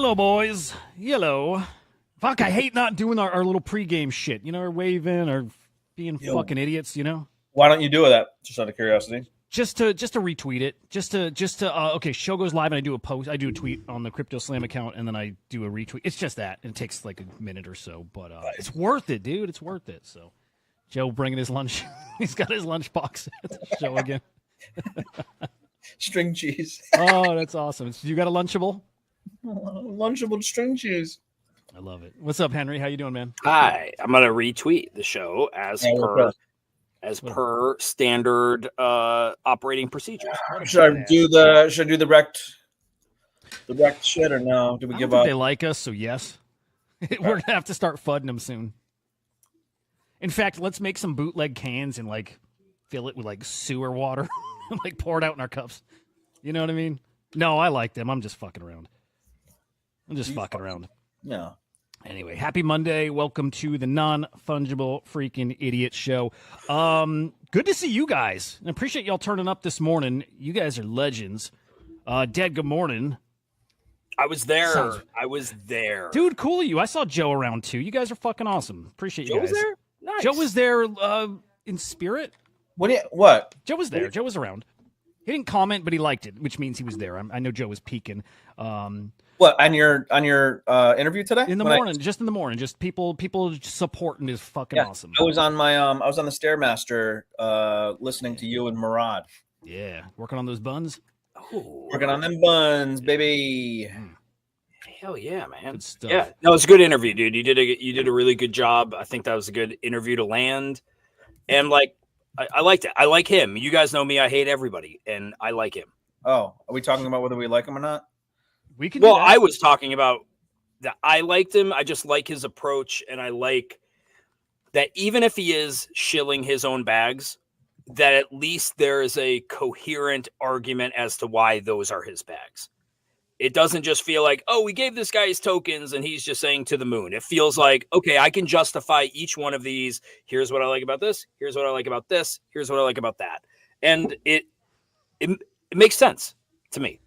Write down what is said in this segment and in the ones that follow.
Hello, boys. Hello. Fuck, I hate not doing our little pregame shit. You know, or waving or being fucking idiots, you know? Why don't you do that? Just out of curiosity. Just to retweet it. Okay, show goes live and I do a post. I do a tweet on the Crypto Slam account and then I do a retweet. It's just that. And it takes like a minute or so. But it's worth it, dude. It's worth it. So Joe bringing his lunch. He's got his lunchbox at the show again. String cheese. Oh, that's awesome. You got a Lunchable? Lunchable string cheese. I love it. What's up, Henry? How you doing, man? Hi. I'm gonna retweet the show as per standard operating procedures. Should I do the wrecked shit or no? Do we give up? They like us, so yes. We're gonna have to start fudding them soon. In fact, let's make some bootleg cans and like fill it with like sewer water, like pour it out in our cups. You know what I mean? No, I like them. I'm just fucking around. Yeah. Anyway, happy Monday. Welcome to the non-fungible freaking idiot show. Good to see you guys. I appreciate y'all turning up this morning. You guys are legends. Dad, good morning. I was there. Dude, cool of you. I saw Joe around too. You guys are fucking awesome. Appreciate you guys. Joe was there? Nice. Joe was there in spirit. What? Joe was there. Joe was around. He didn't comment, but he liked it, which means he was there. I know Joe was peeking. What on your interview today? In the morning, just in the morning, just people supporting is fucking awesome. I was on my I was on the Stairmaster listening to you and Murad. Yeah, working on those buns. Oh, working on them buns, baby. Hell yeah, man. Good stuff. Yeah, no, it's a good interview, dude. You did a really good job. I think that was a good interview to land, and like I liked it. I like him. You guys know me. I hate everybody, and I like him. Oh, are we talking about whether we like him or not? We can. Well, I was talking about that. I liked him. I just like his approach, and I like that even if he is shilling his own bags, that at least there is a coherent argument as to why those are his bags. It doesn't just feel like, oh, we gave this guy his tokens and he's just saying to the moon. It feels like, okay, I can justify each one of these. Here's what I like about this. Here's what I like about this. Here's what I like about that. And it makes sense to me.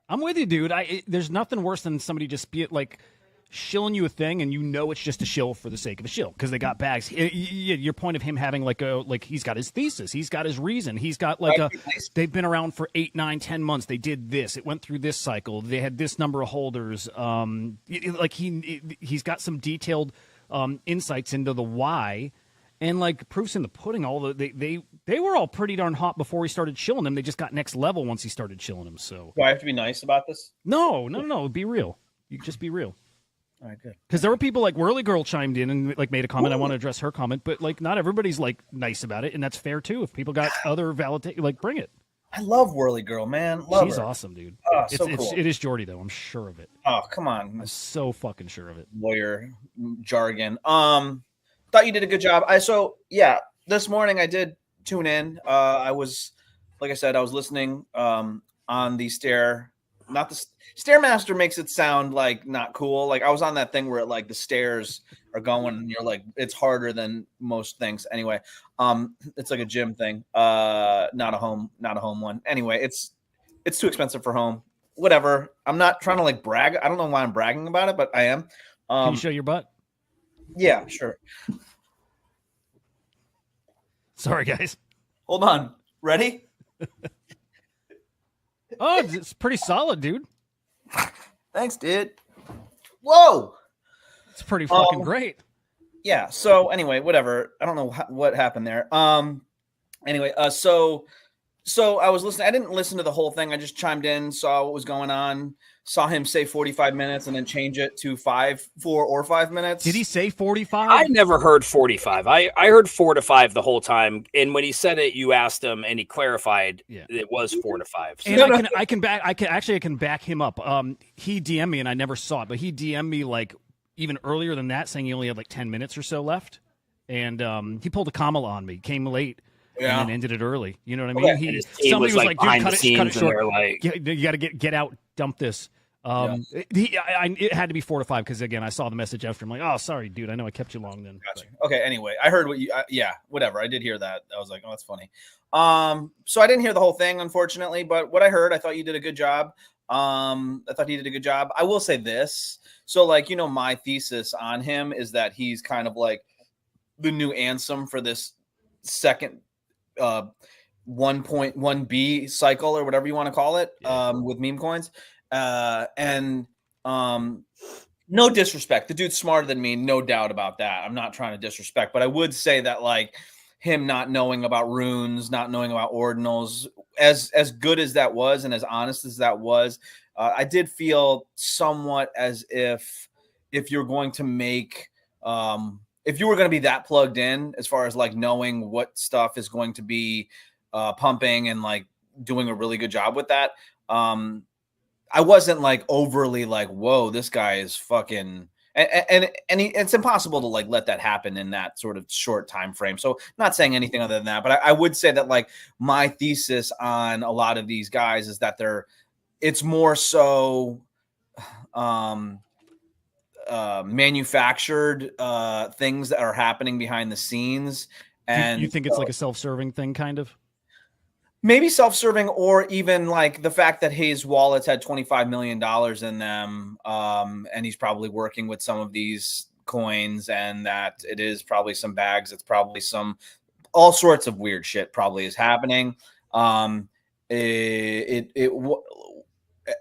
I'm with you, dude. There's nothing worse than somebody just be like shilling you a thing and you know it's just a shill for the sake of a shill because they got bags. Your point of him having like he's got his thesis, he's got his reason, he's got like they've been around for 8, 9, 10 months. They did this. It went through this cycle. They had this number of holders. He's got some detailed insights into the why. And like proofs in the pudding, they were all pretty darn hot before he started chilling them. They just got next level once he started chilling them. So do I have to be nice about this? No. Be real. You just be real. All right, good. Because there were people like Whirly Girl chimed in and like made a comment. Ooh. I want to address her comment, but like not everybody's like nice about it, and that's fair too. If people got other validation, like bring it. I love Whirly Girl, man. She's awesome, dude. Oh, so cool. It is Jordy though. I'm sure of it. Oh, come on. I'm so fucking sure of it. Lawyer jargon. Thought you did a good job. This morning I did tune in. I was, like I said, I was listening on the Stairmaster makes it sound like not cool. Like I was on that thing where like the stairs are going and you're like, it's harder than most things. Anyway, it's like a gym thing. Not a home one. Anyway, it's too expensive for home. Whatever. I'm not trying to like brag. I don't know why I'm bragging about it, but I am. Can you show your butt? Yeah, sure. Sorry, guys. Hold on. Ready? Oh, it's pretty solid, dude. Thanks, dude. Whoa. It's pretty fucking great. Yeah. So anyway, whatever. I don't know what happened there. Anyway, so I was listening. I didn't listen to the whole thing. I just chimed in, saw what was going on, saw him say 45 minutes and then change it to 4 or 5 minutes. Did he say 45? I never heard 45. I heard 4 to 5 the whole time. And when he said it, you asked him and he clarified it was 4 to 5. So. And I can back him up. He DM'd me and I never saw it, but he DM'd me like even earlier than that saying he only had like 10 minutes or so left. And he pulled a Kamala on me, came late. Yeah. And then ended it early. You know what I mean? Somebody was like, dude, cut it short. Like, you got to get out, dump this. It had to be 4 to 5 because, again, I saw the message after. I'm like, oh, sorry, dude. I know I kept you long then. Gotcha. Okay, anyway, I heard what you whatever. I did hear that. I was like, oh, that's funny. So I didn't hear the whole thing, unfortunately, but what I heard, I thought you did a good job. I thought he did a good job. I will say this. So, like, my thesis on him is that he's kind of like the new Ansem for this second 1.1B cycle or whatever you want to call it, with meme coins. And no disrespect. The dude's smarter than me, no doubt about that. I'm not trying to disrespect, but I would say that, like, him not knowing about runes, not knowing about ordinals, as good as that was and as honest as that was, I did feel somewhat as if you're going to make if you were going to be that plugged in as far as like knowing what stuff is going to be pumping and like doing a really good job with that, I wasn't like overly like, whoa, this guy is fucking, and it's impossible to like let that happen in that sort of short time frame. So not saying anything other than that, but I would say that like my thesis on a lot of these guys is that it's more so manufactured things that are happening behind the scenes. And you think it's like a self-serving thing, kind of? Maybe self-serving, or even like the fact that his wallets had $25 million in them, and he's probably working with some of these coins, and that it is probably some bags. It's probably all sorts of weird shit probably is happening.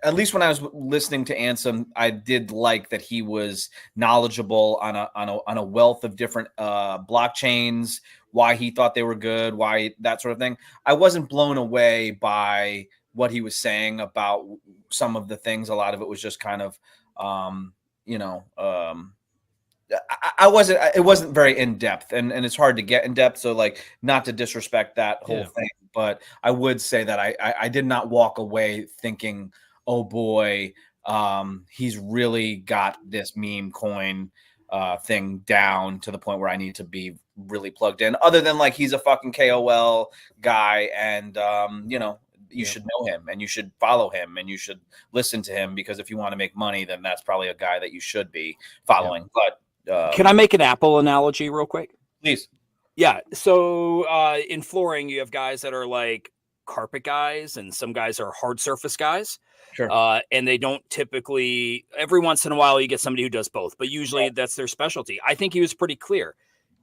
At least when I was listening to Ansem, I did like that he was knowledgeable on a wealth of different blockchains, why he thought they were good, why that sort of thing. I wasn't blown away by what he was saying about some of the things. A lot of it was just kind of, it wasn't very in depth, and it's hard to get in depth. So like, not to disrespect that whole thing, but I would say that I did not walk away thinking, oh boy, he's really got this meme coin thing down to the point where I need to be really plugged in, other than like he's a fucking KOL guy, and you should know him, and you should follow him, and you should listen to him, because if you want to make money, then that's probably a guy that you should be following. But can I make an Apple analogy real quick? Please. Yeah. So in flooring, you have guys that are like carpet guys, and some guys are hard surface guys. Sure. And they don't typically, every once in a while you get somebody who does both, but usually that's their specialty. I think he was pretty clear.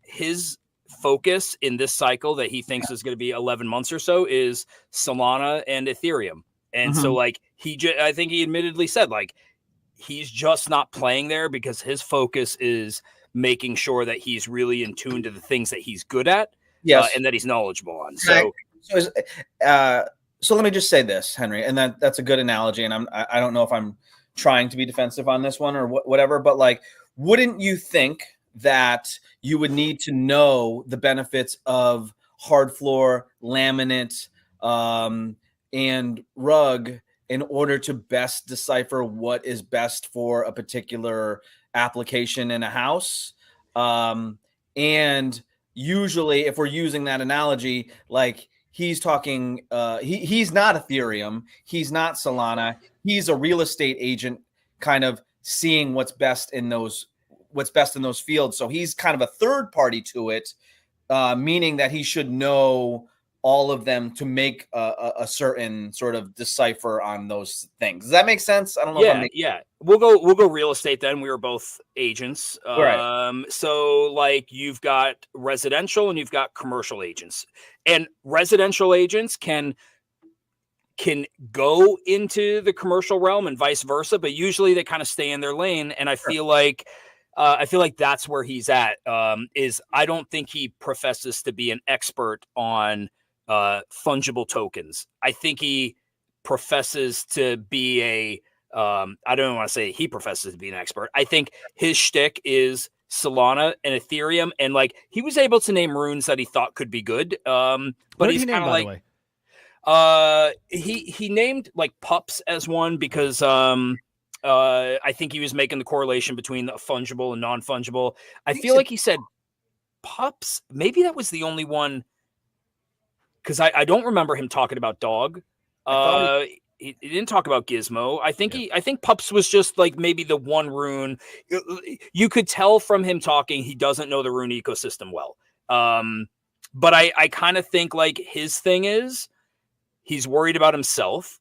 His focus in this cycle that he thinks is going to be 11 months or so is Solana and Ethereum. And so like I think he admittedly said like, he's just not playing there because his focus is making sure that he's really in tune to the things that he's good at, and that he's knowledgeable on. So let me just say this, Henry, and that's a good analogy. And I don't know if I'm trying to be defensive on this one or whatever, but like, wouldn't you think that you would need to know the benefits of hard floor, laminate, and rug in order to best decipher what is best for a particular application in a house? And usually, if we're using that analogy, like, he's talking, he's not Ethereum, he's not Solana, he's a real estate agent kind of seeing what's best in those fields. So he's kind of a third party to it, meaning that he should know all of them to make a certain sort of decipher on those things. Does that make sense? I don't know. Yeah. We'll go real estate then. We were both agents. Right. So like, you've got residential and you've got commercial agents, and residential agents can go into the commercial realm and vice versa, but usually they kind of stay in their lane. And I feel like that's where he's at. Is I don't think he professes to be an expert on fungible tokens. I think he professes to be I don't want to say he professes to be an expert. I think his shtick is Solana and Ethereum, and like, he was able to name runes that he thought could be good. But he's kind of like, he named like pups as one because I think he was making the correlation between the fungible and non-fungible. I feel like he said pups. Maybe that was the only one, because I don't remember him talking about dog. He didn't talk about Gizmo. I think pups was just like maybe the one rune. You could tell from him talking, he doesn't know the rune ecosystem well. But I kind of think like his thing is he's worried about himself.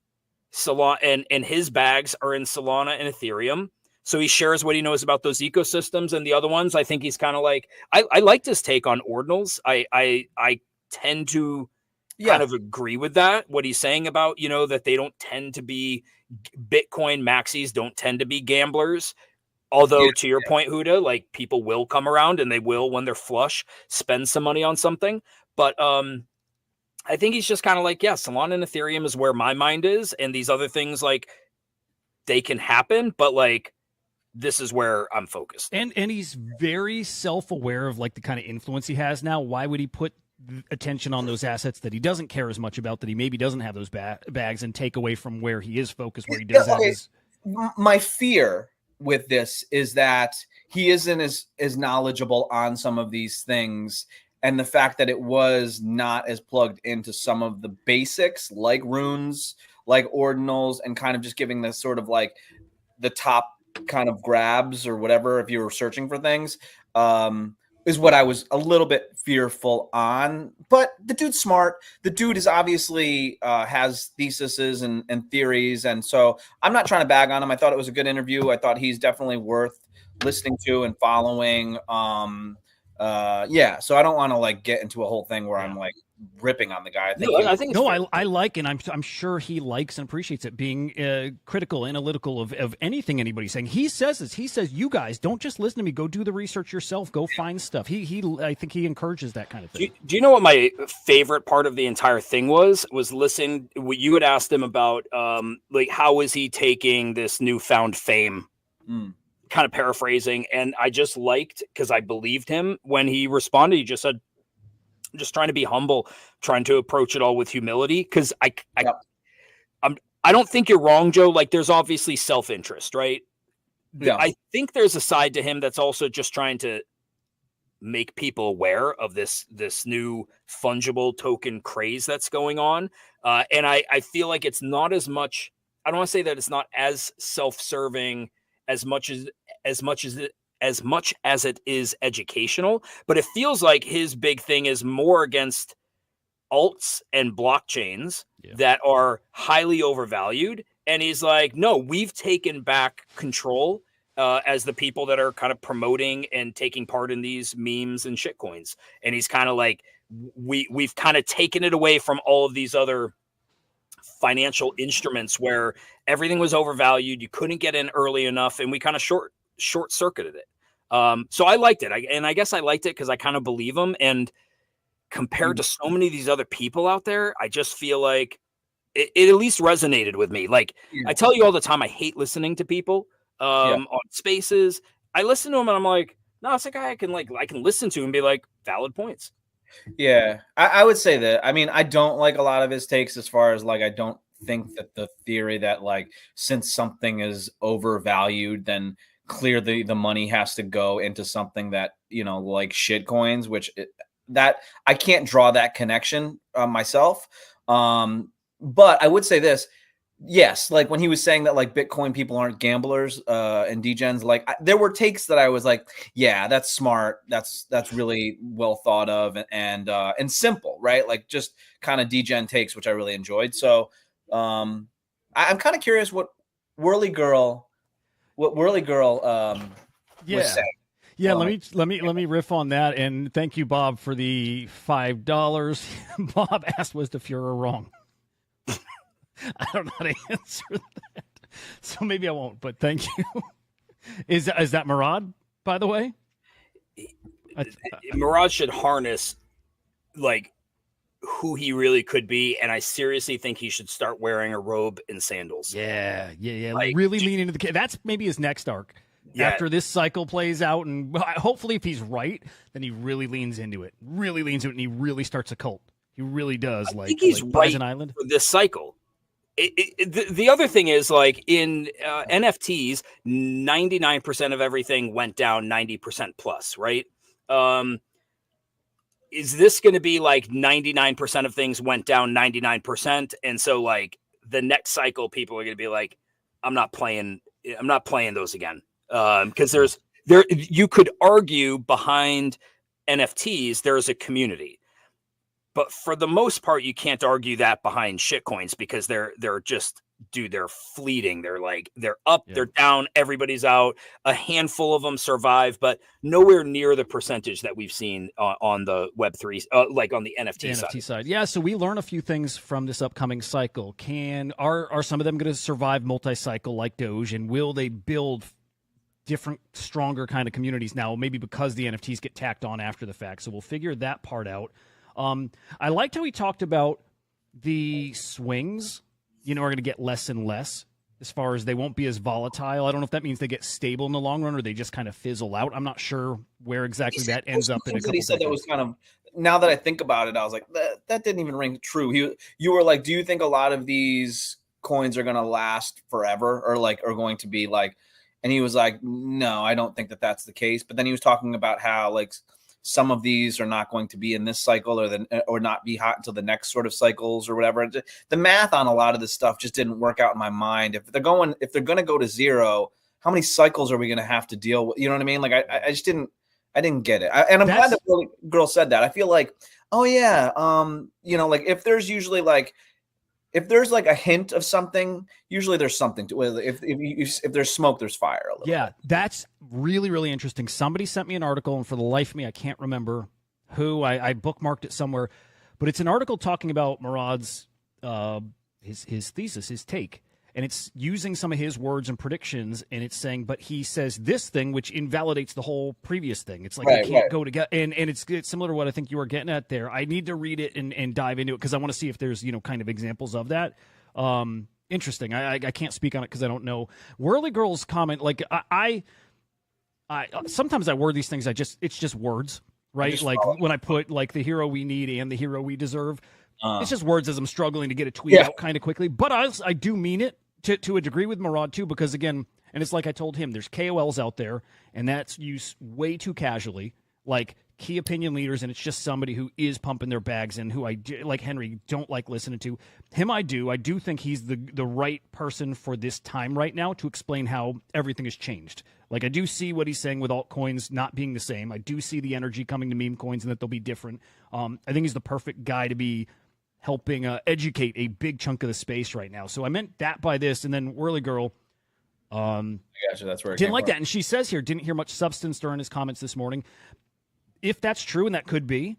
Solana, and his bags are in Solana and Ethereum. So he shares what he knows about those ecosystems, and the other ones, I think he's kind of like, I liked his take on ordinals. I tend to kind of agree with that. What he's saying about, that they don't tend to be Bitcoin maxis, don't tend to be gamblers. Although to your point, Hudah, like people will come around and they will, when they're flush, spend some money on something. But I think he's just kind of like, Solana and Ethereum is where my mind is. And these other things, like, they can happen, but like, this is where I'm focused. And he's very self-aware of like the kind of influence he has now. Why would he put attention on those assets that he doesn't care as much about, that he maybe doesn't have those bags, and take away from where he is focused, where he does have his... My fear with this is that he isn't as knowledgeable on some of these things, and the fact that it was not as plugged into some of the basics like runes, like ordinals, and kind of just giving this sort of like the top kind of grabs or whatever if you were searching for things, is what I was a little bit fearful on. But the dude's smart. The dude is obviously has theses and theories. And so I'm not trying to bag on him. I thought it was a good interview. I thought he's definitely worth listening to and following. So I don't want to like get into a whole thing where I'm like ripping on the guy. I like, and I'm sure he likes and appreciates it, being critical, analytical of anything anybody's saying. He says this. He says, you guys don't just listen to me. Go do the research yourself. Go find stuff. I think he encourages that kind of thing. Do you know what my favorite part of the entire thing was listening? What you had asked him about, like, how is he taking this newfound fame? Kind of paraphrasing, and I just liked, because I believed him when he responded. He just said, just trying to be humble, trying to approach it all with humility. Because I don't think you're wrong, Joe. Like, there's obviously self-interest, right? Yeah. I think there's a side to him that's also just trying to make people aware of this new fungible token craze that's going on. And I feel like it's not as much. I don't want to say that it's not as self-serving as much as it is educational, but it feels like his big thing is more against alts and blockchains that are highly overvalued. And he's like, no, we've taken back control as the people that are kind of promoting and taking part in these memes and shitcoins. And he's kind of like, we've kind of taken it away from all of these other financial instruments where everything was overvalued. You couldn't get in early enough, and we kind of short circuited it. So I liked it. I guess I liked it because I kind of believe him. And compared to so many of these other people out there, I just feel like it at least resonated with me. Like, I tell you all the time, I hate listening to people on spaces. I listen to him and I'm like, no, it's a guy I can listen to and be like, valid points. Yeah, I would say that. I mean, I don't like a lot of his takes as far as like, I don't think that the theory that like, since something is overvalued, then clearly the money has to go into something that, like shit coins, that I can't draw that connection myself. But I would say this. Yes, like when he was saying that like Bitcoin people aren't gamblers and degens, like there were takes that I was like, yeah, that's smart. That's really well thought of and simple, right? Like just kind of degen takes, which I really enjoyed. So I'm kind of curious what Whirly Girl was saying. Yeah, let me riff on that, and thank you, Bob, for the $5. Bob asked, was the Fuhrer wrong? I don't know how to answer that, so maybe I won't. But thank you. Is that Murad, by the way? Murad should harness like who he really could be, and I seriously think he should start wearing a robe and sandals. Yeah. Like, really lean into the. That's maybe his next arc. Yeah. After this cycle plays out, and hopefully, if he's right, then he really leans into it. And he really starts a cult. He really does. I think he's right for this cycle. The other thing is, like, in NFTs, 99% of everything went down 90% plus, right? Is this going to be like 99% of things went down 99%? And so like the next cycle, people are going to be like, I'm not playing those again. Because you could argue behind NFTs, there's a community. But for the most part, you can't argue that behind shitcoins because they're just dude, they're fleeting. They're up, Yeah. they're down, everybody's out. A handful of them survive, but nowhere near the percentage that we've seen on the Web3, like on the NFT side. Yeah, so we learn a few things from this upcoming cycle. Are some of them going to survive multi-cycle like Doge, and will they build different, stronger kind of communities now? Maybe because the NFTs get tacked on after the fact. So we'll figure that part out. I liked how he talked about the swings, are going to get less and less as far as they won't be as volatile. I don't know if that means they get stable in the long run or they just kind of fizzle out. I'm not sure where exactly that ends up in a couple he said decades. that was kind of, now that I think about it, I was like, that didn't even ring true. You were like, do you think a lot of these coins are going to last forever or are going to be like, and he was like, no, I don't think that that's the case. But then he was talking about how some of these are not going to be in this cycle or not be hot until the next sort of cycles or whatever. The math on a lot of this stuff just didn't work out in my mind. If they're going to go to zero, how many cycles are we going to have to deal with? You know what I mean? I just didn't get it. And I'm glad the girl said that. I feel like, oh yeah. If there's usually if there's a hint of something, usually there's something to it. If there's smoke, there's fire. A little bit. That's really, really interesting. Somebody sent me an article, and for the life of me, I can't remember who. I bookmarked it somewhere, but it's an article talking about Murad's his thesis, his take, and it's using some of his words and predictions, and it's saying, but he says this thing, which invalidates the whole previous thing. It's like they can't go together, and it's similar to what I think you were getting at there. I need to read it and dive into it because I want to see if there's kind of examples of that. Interesting. I can't speak on it because I don't know. Whirly Girl's comment, I sometimes I word these things. It's just words, right? When I put the hero we need and the hero we deserve. It's just words as I'm struggling to get a tweet out kind of quickly, but I do mean it to a degree with Murad too, because again, and it's like I told him, there's KOLs out there, and that's used way too casually, like key opinion leaders, and it's just somebody who is pumping their bags and who I do, like Henry, don't like listening to. Him, I do think he's the right person for this time right now to explain how everything has changed. I do see what he's saying with altcoins not being the same. I do see the energy coming to meme coins and that they'll be different. I think he's the perfect guy to be helping educate a big chunk of the space right now. So I meant that by this, and then Whirly Girl I gotcha, that's where it didn't came like from. that. And she says here, didn't hear much substance during his comments this morning. If that's true, and that could be,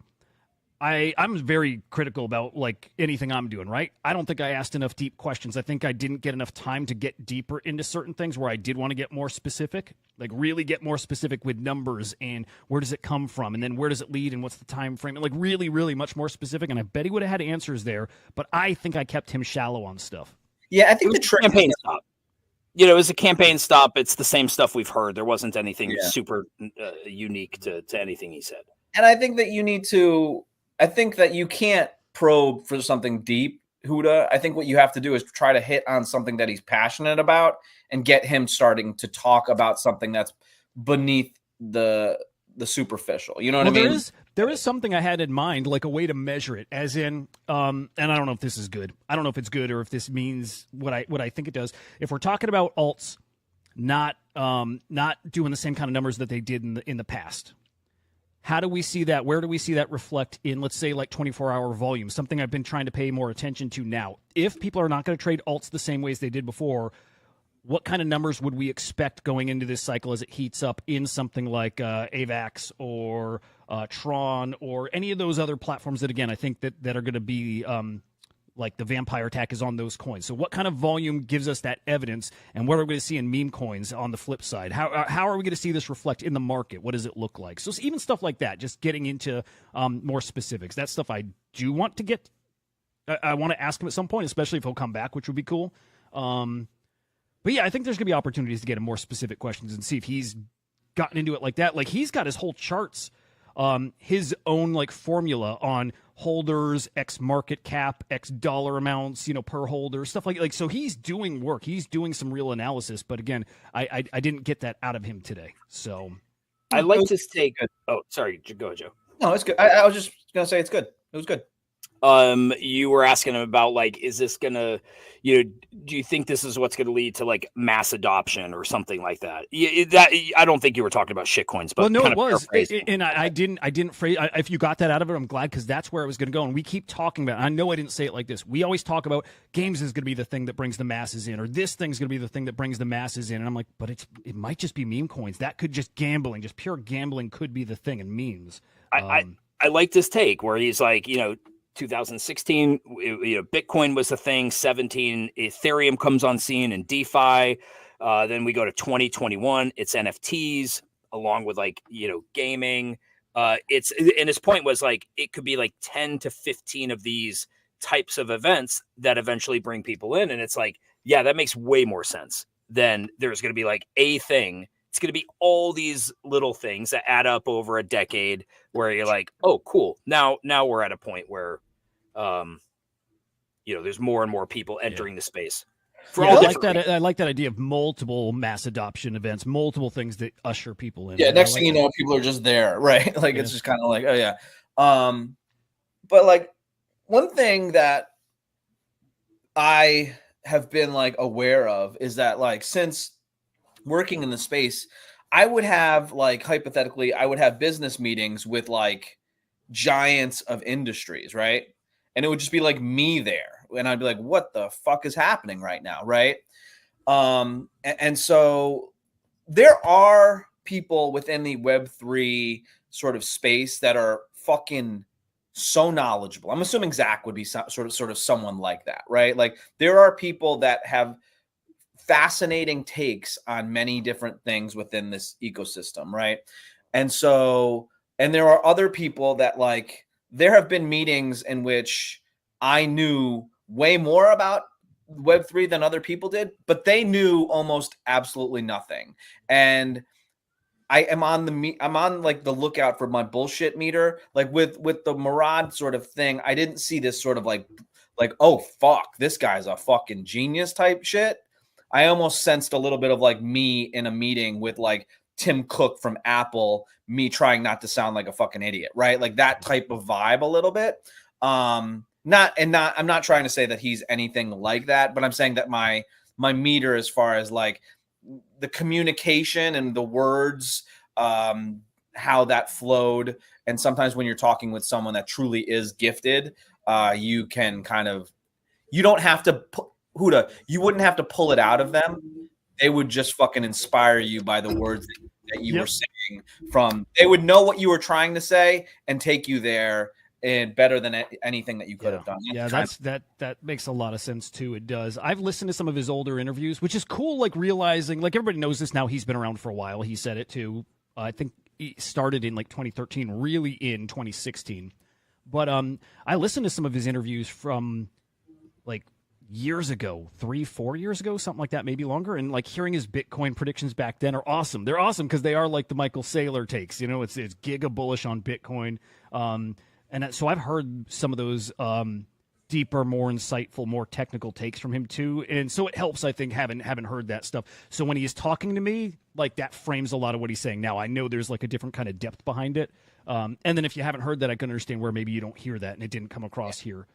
I'm very critical about anything I'm doing, right? I don't think I asked enough deep questions. I think I didn't get enough time to get deeper into certain things where I did want to get more specific, really get more specific with numbers and where does it come from, and then where does it lead, and what's the time frame, and really, really much more specific. And I bet he would have had answers there, but I think I kept him shallow on stuff. Yeah, I think the campaign stop. It was a campaign stop. It's the same stuff we've heard. There wasn't anything super unique to anything he said. And I think that you can't probe for something deep, Hudah. I think what you have to do is try to hit on something that he's passionate about and get him starting to talk about something that's beneath the superficial. You know what I mean? There is something I had in mind, like a way to measure it, as in, and I don't know if this is good. I don't know if it's good or if this means what I think it does. If we're talking about alts not doing the same kind of numbers that they did in the past, how do we see that? Where do we see that reflect in, let's say, 24-hour volume? Something I've been trying to pay more attention to now. If people are not going to trade alts the same way as they did before, what kind of numbers would we expect going into this cycle as it heats up in something like AVAX or Tron or any of those other platforms that, again, I think that are going to be the vampire attack is on those coins. So what kind of volume gives us that evidence, and what are we going to see in meme coins on the flip side? How are we going to see this reflect in the market? What does it look like? So even stuff like that, just getting into more specifics. That stuff I do want to get. I want to ask him at some point, especially if he'll come back, which would be cool. But yeah, I think there's going to be opportunities to get him more specific questions and see if he's gotten into it like that. He's got his whole charts, his own formula on holders, X market cap, X dollar amounts, per holder, stuff like. So he's doing work. He's doing some real analysis. But again, I didn't get that out of him today. So I like to take. Oh, sorry, go ahead, Joe. No, it's good. I was just gonna say it's good. It was good. You were asking him about like, is this gonna, do you think this is what's going to lead to like mass adoption or something like that? That I don't think you were talking about shitcoins, but well, no, kind it of was, paraphrasing. and I didn't phrase. If you got that out of it, I'm glad because that's where I was going to go. And we keep talking about. I know I didn't say it like this. We always talk about games is going to be the thing that brings the masses in, or this thing's going to be the thing that brings the masses in. And I'm like, but it might just be meme coins. That could just gambling, just pure gambling, could be the thing in memes. I like this take where he's like, 2016, Bitcoin was the thing. 17, Ethereum comes on scene and DeFi. Then we go to 2021. It's NFTs along with like gaming. And his point was like it could be like 10 to 15 of these types of events that eventually bring people in. And it's like, yeah, that makes way more sense than there's going to be like a thing. It's going to be all these little things that add up over a decade where you're like, oh, cool. Now we're at a point where, there's more and more people entering the space. I like that. I like that idea of multiple mass adoption events, multiple things that usher people in. Yeah. Next thing you know, people are just there, right? Like it's just kind of like, oh yeah. But like one thing that I have been like aware of is that like since working in the space, I would have like hypothetically, I would have business meetings with like giants of industries, right? And it would just be like me there. And I'd be like, what the fuck is happening right now? Right. And so there are people within the Web3 sort of space that are fucking so knowledgeable. I'm assuming Zach would be sort of someone like that, right? Like there are people that have fascinating takes on many different things within this ecosystem, right? And there are other people that like, there have been meetings in which I knew way more about Web3 than other people did, but they knew almost absolutely nothing. And I'm on like the lookout for my bullshit meter. Like with the Murad sort of thing, I didn't see this sort of like, oh fuck, this guy's a fucking genius type shit. I almost sensed a little bit of like me in a meeting with like Tim Cook from Apple, me trying not to sound like a fucking idiot, right? Like that type of vibe a little bit. I'm not trying to say that he's anything like that, but I'm saying that my meter as far as like the communication and the words, how that flowed. And sometimes when you're talking with someone that truly is gifted, you can kind of, you don't have to Hudah, you wouldn't have to pull it out of them. They would just fucking inspire you by the words that you were saying they would know what you were trying to say and take you there and better than anything that you could have done. Yeah, that makes a lot of sense too. It does. I've listened to some of his older interviews, which is cool. Like realizing, like everybody knows this now. He's been around for a while. He said it too. I think he started in like 2013, really in 2016. But I listened to some of his interviews from like years ago, 3-4 years ago, something like that, maybe longer. And like hearing his Bitcoin predictions back then are awesome. They're awesome because they are like the Michael Saylor takes. It's giga bullish on Bitcoin. And so I've heard some of those deeper, more insightful, more technical takes from him too. And so it helps, I think, having heard that stuff. So when he's talking to me, like that frames a lot of what he's saying. Now I know there's like a different kind of depth behind it. And then if you haven't heard that, I can understand where maybe you don't hear that and it didn't come across here.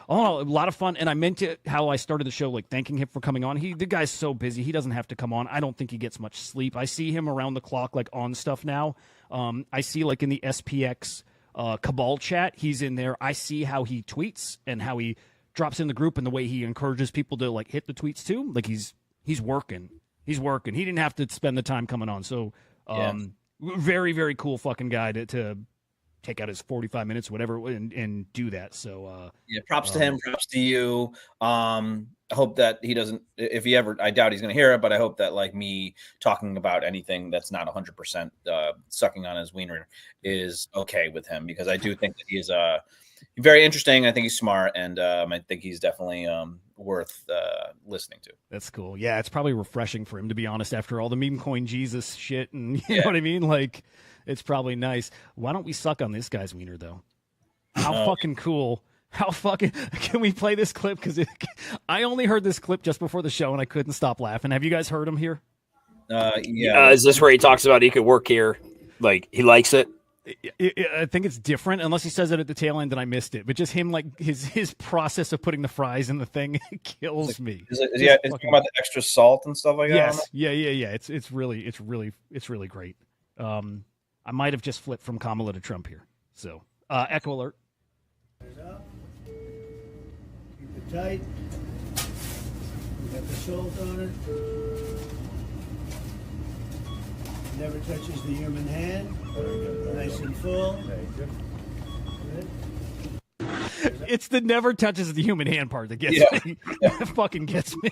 Oh, a lot of fun. And I meant it how I started the show, like thanking him for coming on. The guy's so busy. He doesn't have to come on. I don't think he gets much sleep. I see him around the clock, like on stuff now. I see like in the SPX Cabal chat, he's in there. I see how he tweets and how he drops in the group and the way he encourages people to like hit the tweets too. Like he's working. He's working. He didn't have to spend the time coming on. So very, very cool fucking guy to take out his 45 minutes, whatever, and do that. So props to him, props to you. I hope that he doesn't, if he ever, I doubt he's going to hear it, but I hope that like me talking about anything that's not 100% sucking on his wiener is okay with him, because I do think that he is very interesting. I think he's smart, and I think he's definitely worth listening to. That's cool. Yeah, it's probably refreshing for him, to be honest, after all the meme coin Jesus shit, and you know what I mean? Like, it's probably nice. Why don't we suck on this guy's wiener, though? How fucking cool. How fucking... Can we play this clip? Because I only heard this clip just before the show, and I couldn't stop laughing. Have you guys heard him here? Yeah. Is this where he talks about he could work here? Like, he likes it? I think it's different, unless he says it at the tail end and I missed it. But just him, like his process of putting the fries in the thing kills me. Is it talking about the extra salt and stuff like that? Yes, yeah. It's really great. I might have just flipped from Kamala to Trump here. So echo alert. Up. Keep it tight. We got the salt on it. Never touches the human hand. Nice and full. Good. It's the never touches the human hand part that gets me. That fucking gets me.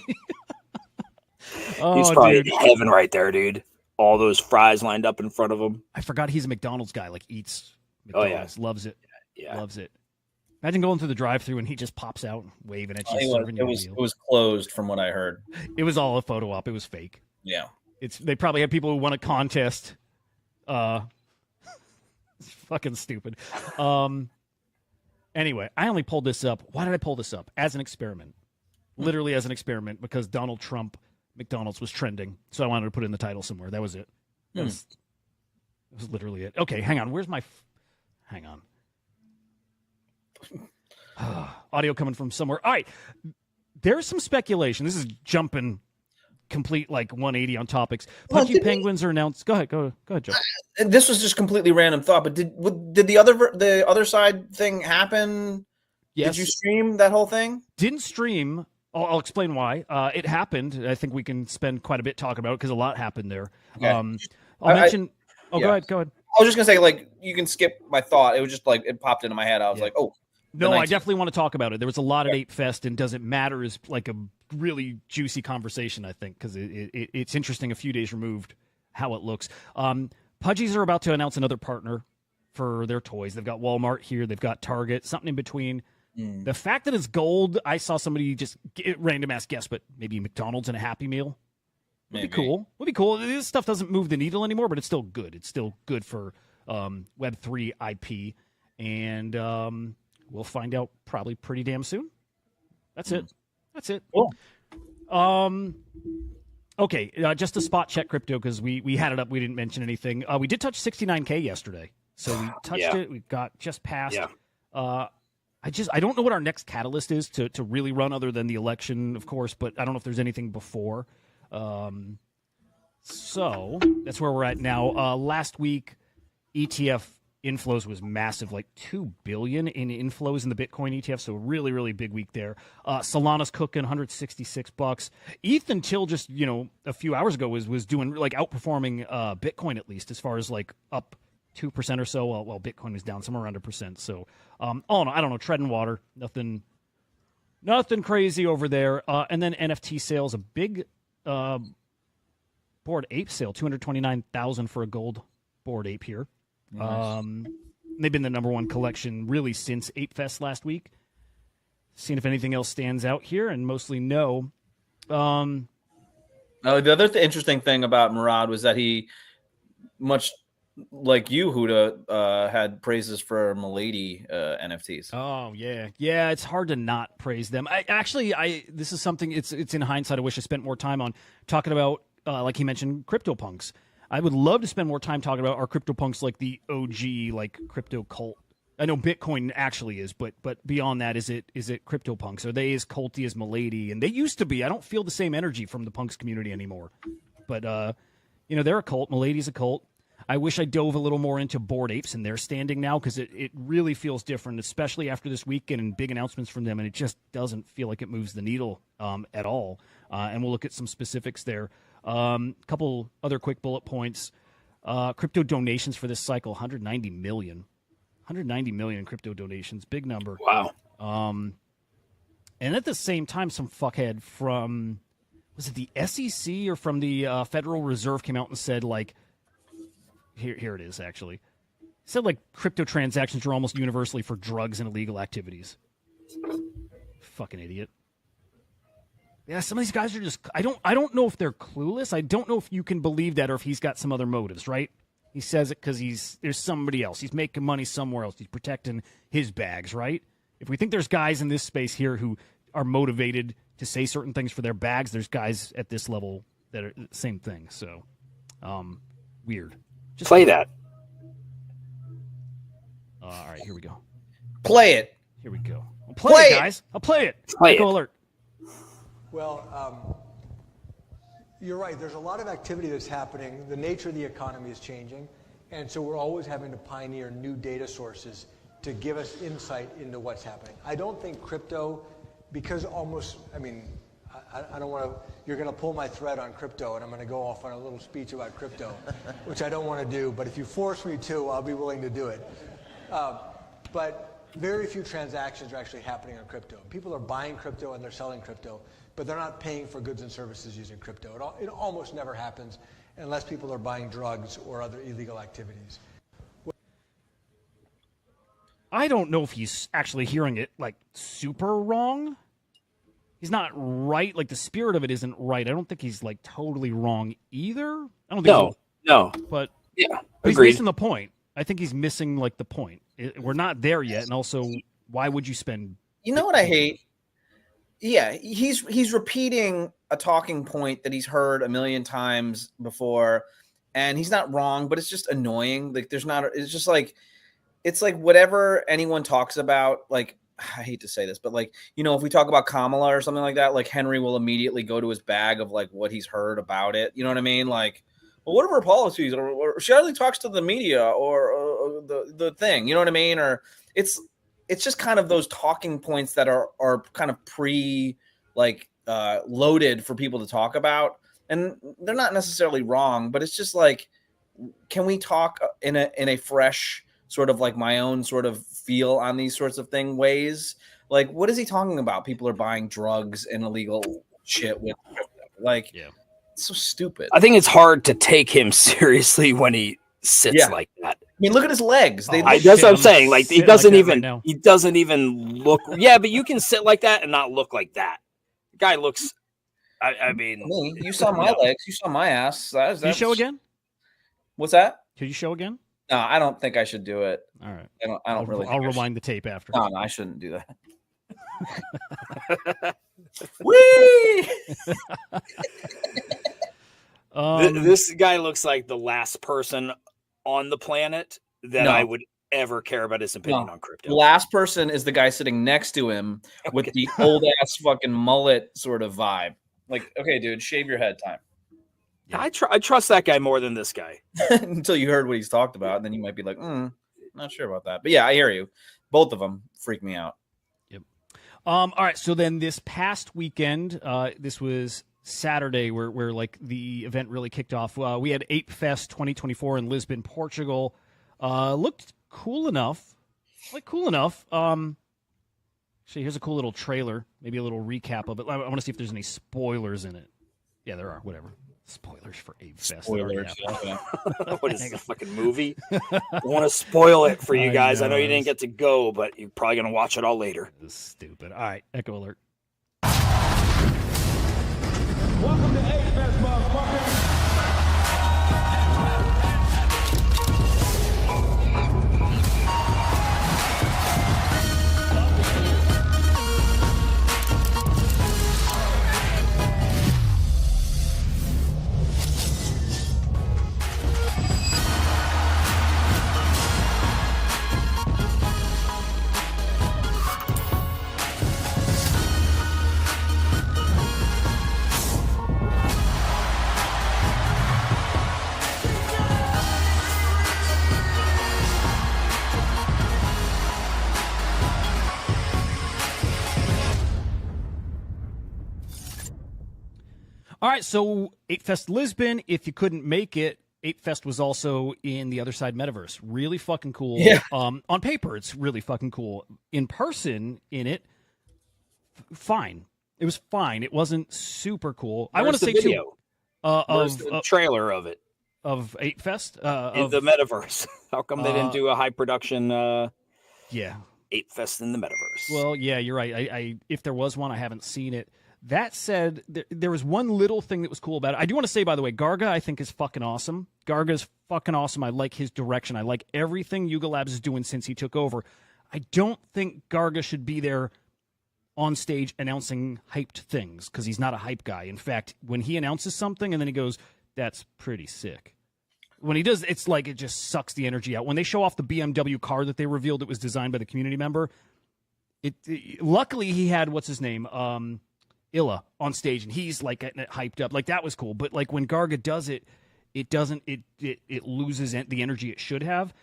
He's probably in heaven right there, dude. All those fries lined up in front of him. I forgot he's a McDonald's guy. Like eats McDonald's, loves it. Yeah, loves it. Imagine going through the drive-through and he just pops out waving at you. It was closed from what I heard. It was all a photo op. It was fake. Yeah. They probably had people who won a contest. It's fucking stupid. Anyway, I only pulled this up. Why did I pull this up? As an experiment. Literally as an experiment, because Donald Trump McDonald's was trending. So I wanted to put it in the title somewhere. That was it. That was literally it. Okay, hang on. Where's my... Hang on. Audio coming from somewhere. All right. There's some speculation. This is jumping complete like 180 on topics. Pudgy Penguins are announced. Go ahead, Joe. This was just completely random thought, but did the other side thing happen? Yes. Did you stream that whole thing? Didn't stream. I'll explain why. It happened. I think we can spend quite a bit talking about it because a lot happened there. Okay. I'll mention. Go ahead. I was just gonna say, like, you can skip my thought. It was just like it popped into my head. I was like, oh. No, I definitely want to talk about it. There was a lot at ApeFest, and Does It Matter is like a really juicy conversation, I think, because it's interesting a few days removed how it looks. Pudgies are about to announce another partner for their toys. They've got Walmart here. They've got Target, something in between. The fact that it's gold, I saw somebody just random ass guess, but maybe McDonald's and a Happy Meal. Would be cool. This stuff doesn't move the needle anymore, but it's still good. It's still good for Web3 IP. And we'll find out probably pretty damn soon. That's it. Cool. Okay, just to spot check crypto because we had it up. We didn't mention anything. We did touch 69K yesterday, so we touched it. We got just past. Yeah. I don't know what our next catalyst is to really run other than the election, of course, but I don't know if there's anything before. So that's where we're at now. Last week, ETF inflows was massive, like 2 billion in inflows in the Bitcoin ETF. So really, really big week there. Solana's cooking $166. ETH until just, a few hours ago was doing like outperforming Bitcoin, at least as far as like up 2% or so. While Bitcoin was down somewhere around 1%. So I don't know, treading water, nothing crazy over there. And then NFT sales, a big Bored Ape sale, 229,000 for a gold Bored Ape here. Nice. They've been the number one collection really since ApeFest last week. Seeing if anything else stands out here, and mostly no. The other interesting thing about Murad was that he, much like you, Hudah, had praises for Milady NFTs. Oh yeah. It's hard to not praise them. This is something. It's in hindsight. I wish I spent more time on talking about, like he mentioned, CryptoPunks. I would love to spend more time talking about our CryptoPunks, like the OG, like crypto cult. I know Bitcoin actually is, but beyond that, is it CryptoPunks? Are they as culty as Milady? And they used to be. I don't feel the same energy from the punks community anymore. But they're a cult. Milady's a cult. I wish I dove a little more into Bored Apes and their standing now, because it really feels different, especially after this weekend and big announcements from them, and it just doesn't feel like it moves the needle at all. And we'll look at some specifics there. Couple other quick bullet points. Crypto donations for this cycle, 190 million. 190 million in crypto donations. Big number. Wow. And at the same time, some fuckhead from, was it the SEC or from the Federal Reserve came out and said, like, here it is, actually. Said, like, crypto transactions are almost universally for drugs and illegal activities. Fucking idiot. Yeah, some of these guys are just, I don't know if they're clueless. I don't know if you can believe that or if he's got some other motives, right? He says it because there's somebody else. He's making money somewhere else. He's protecting his bags, right? If we think there's guys in this space here who are motivated to say certain things for their bags, there's guys at this level that are the same thing. So, weird. Just play that. All right, here we go. Play it. Here we go. I'll play it, guys. I'll play it. Play Echo it. alert. Well, you're right. There's a lot of activity that's happening. The nature of the economy is changing. And so we're always having to pioneer new data sources to give us insight into what's happening. I don't think crypto, because almost, I mean, I don't want to, you're going to pull my thread on crypto and I'm going to go off on a little speech about crypto, which I don't want to do. But if you force me to, I'll be willing to do it. But very few transactions are actually happening on crypto. People are buying crypto and they're selling crypto, but they're not paying for goods and services using crypto. It almost never happens unless people are buying drugs or other illegal activities. I don't know if he's actually hearing it like super wrong. He's not right. Like the spirit of it isn't right. I don't think he's like totally wrong either. I don't think No. But Yeah, he's agreed. missing the point. I think he's missing like the point. We're not there yet, and also, why would you spend? You know what I hate? Yeah, he's repeating a talking point that he's heard a million times before, and he's not wrong, but it's just annoying. Like there's not. It's just like it's like whatever anyone talks about. Like I hate to say this, but like if we talk about Kamala or something like that, like Henry will immediately go to his bag of like what he's heard about it. You know what I mean? Like, well, what are her policies? Or she hardly talks to the media or the thing. You know what I mean? Or it's just kind of those talking points that are kind of loaded for people to talk about, and they're not necessarily wrong, but it's just like, can we talk in a fresh sort of like my own sort of feel on these sorts of ways? Like, what is he talking about? People are buying drugs and illegal shit with crypto. Like, Yeah. It's so stupid. I think it's hard to take him seriously when he sits like that. I mean, look at his legs. That's what I'm saying. Like he doesn't even right he doesn't even look. Yeah, but you can sit like that and not look like that. The guy looks. I mean, you saw my legs. You saw my ass. Can you show again? What's that? Can you show again? No, I don't think I should do it. All right. I don't really. I'll rewind the tape after. No, I shouldn't do that. Whee! This guy looks like the last person on the planet that I would ever care about his opinion on crypto. The last person is the guy sitting next to him with the old ass fucking mullet sort of vibe. Like, okay, dude, shave your head time. Yeah. I trust that guy more than this guy. Until you heard what he's talked about, and then you might be like, not sure about that. But yeah, I hear you. Both of them freak me out. Yep. All right. So then this past weekend, this was Saturday where like the event really kicked off. We had ApeFest 2024 in Lisbon, Portugal. Looked cool enough. Actually, here's a cool little trailer, maybe a little recap of it. I want to see if there's any spoilers in it. Yeah, there are. Whatever. Spoilers for ApeFest. Spoilers. What is this, a fucking movie? I want to spoil it for you guys. I know you didn't get to go, but you're probably going to watch it all later. This is stupid. All right, Echo Alert. Welcome to ApeFest, motherfucker. All right, so ApeFest Lisbon, if you couldn't make it, ApeFest was also in the other side metaverse. Really fucking cool. Yeah. On paper, it's really fucking cool. In person, in it, fine. It was fine. It wasn't super cool. I want to say video? too. Where's the trailer of it? Of ApeFest? In the metaverse. How come they didn't do a high production yeah. ApeFest in the metaverse? Well, yeah, you're right. I if there was one, I haven't seen it. That said, there was one little thing that was cool about it. I do want to say, by the way, Garga, I think, is fucking awesome. Garga's fucking awesome. I like his direction. I like everything Yuga Labs is doing since he took over. I don't think Garga should be there on stage announcing hyped things because he's not a hype guy. In fact, when he announces something and then he goes, that's pretty sick. When he does, it's like it just sucks the energy out. When they show off the BMW car that they revealed, it was designed by the community member. Luckily he had what's his name, Illa on stage, and he's like getting it hyped up. Like that was cool. But like when Garga does it, it doesn't. It loses the energy it should have.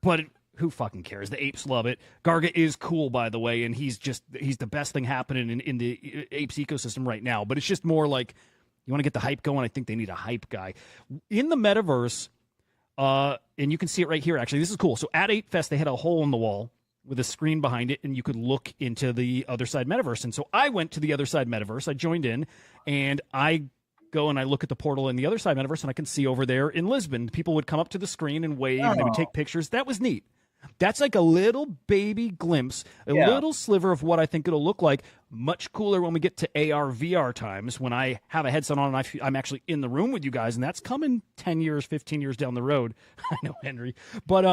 But who fucking cares? The apes love it. Garga is cool, by the way, and he's the best thing happening in the apes ecosystem right now. But it's just more like you want to get the hype going. I think they need a hype guy in the metaverse. And you can see it right here. Actually, this is cool. So at ApeFest, they had a hole in the wall with a screen behind it, and you could look into the other side metaverse. And so I went to the other side metaverse. I joined in, and I go and I look at the portal in the other side metaverse, and I can see over there in Lisbon, people would come up to the screen and wave, and they would take pictures. That was neat. That's like a little baby glimpse, a little sliver of what I think it'll look like. Much cooler when we get to AR, VR times, when I have a headset on and I'm actually in the room with you guys, and that's coming 10 years, 15 years down the road. I know, Henry. But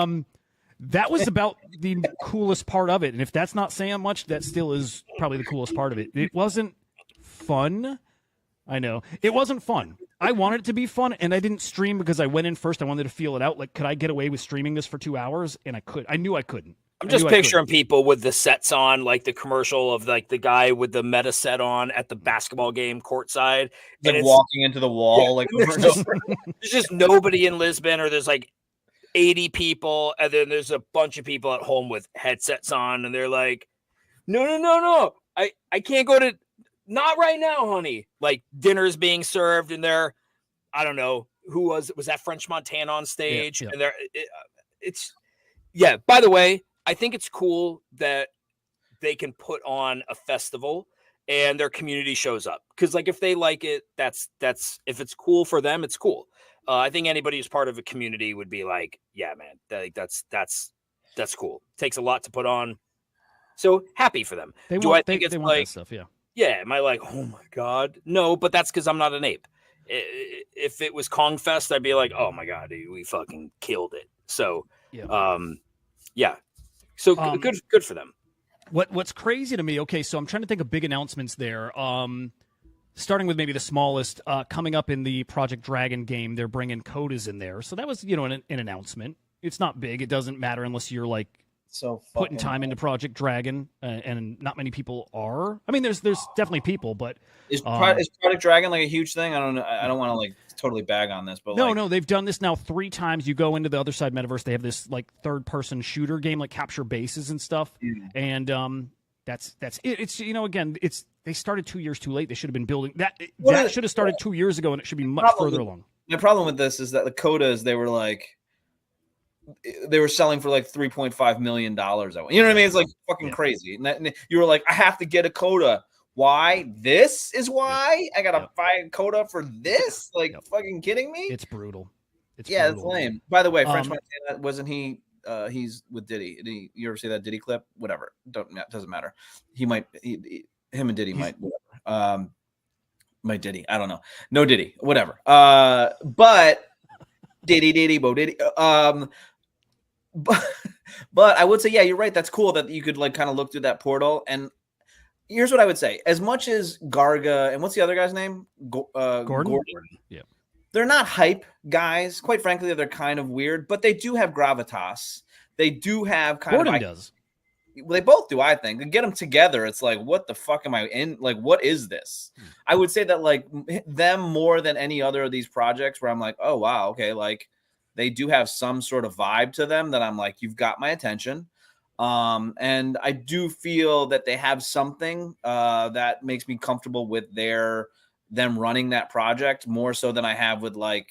that was about the coolest part of it. And if that's not saying much, that still is probably the coolest part of it. It wasn't fun. I know. It wasn't fun. I wanted it to be fun, and I didn't stream because I went in first. I wanted to feel it out. Like, could I get away with streaming this for 2 hours? And I could. I knew I couldn't. I'm just picturing people with the sets on, like the commercial of like the guy with the meta set on at the basketball game courtside. Like walking into the wall. Like there's just nobody in Lisbon, or there's like 80 people, and then there's a bunch of people at home with headsets on, and they're like, no. I can't go to, not right now, honey. Like dinner's being served, and they're, I don't know, who was that French Montana on stage? Yeah. And they're, by the way, I think it's cool that they can put on a festival and their community shows up. Cause like, if they like it, that's, if it's cool for them, it's cool. I think anybody who's part of a community would be like, yeah, man, that's cool. Takes a lot to put on. So happy for them. They Do want, I think it's they want like, that stuff, yeah. Yeah, am I like, oh my God? No, but that's because I'm not an ape. If it was Kong Fest, I'd be like, oh my God, we fucking killed it. So, yeah. So good for them. What's crazy to me, okay, so I'm trying to think of big announcements there. Starting with maybe the smallest, coming up in the Project Dragon game, they're bringing Codas in there. So that was, an announcement. It's not big. It doesn't matter unless you're like, so putting time into Project Dragon, and not many people are. I mean, there's definitely people, but is Project Dragon like a huge thing? I don't know. I don't want to like totally bag on this, but no, they've done this now 3 times. You go into the other side metaverse, they have this like third-person shooter game, like capture bases and stuff, and that's it. It's again, they started 2 years too late. They should have been building that. That should have started 2 years ago, and it should be much further along. The problem with this is that the Codas, they were selling for like $3.5 million. You know what I mean? It's like fucking crazy. And you were like, I have to get a Coda. Why? This is why I gotta buy a Coda for this? Like fucking kidding me? It's brutal. It's lame. By the way, French Montana, wasn't he? He's with Diddy. You ever see that Diddy clip? Whatever. Doesn't matter. Him and Diddy might. Whatever. Might Diddy. I don't know. No Diddy. Whatever. But Diddy, Bo Diddy. But I would say, yeah, you're right. That's cool that you could like kind of look through that portal. And here's what I would say: as much as Garga and what's the other guy's name? Gordon. Yeah, they're not hype guys. Quite frankly, they're kind of weird, but they do have gravitas. They do have kind Gordon of. Does. They both do, I think. Get them together, it's like, what the fuck am I in? Like, what is this? I would say that like them more than any other of these projects where I'm like, oh wow, okay, like. They do have some sort of vibe to them that I'm like, you've got my attention. And I do feel that they have something that makes me comfortable with them running that project more so than I have with like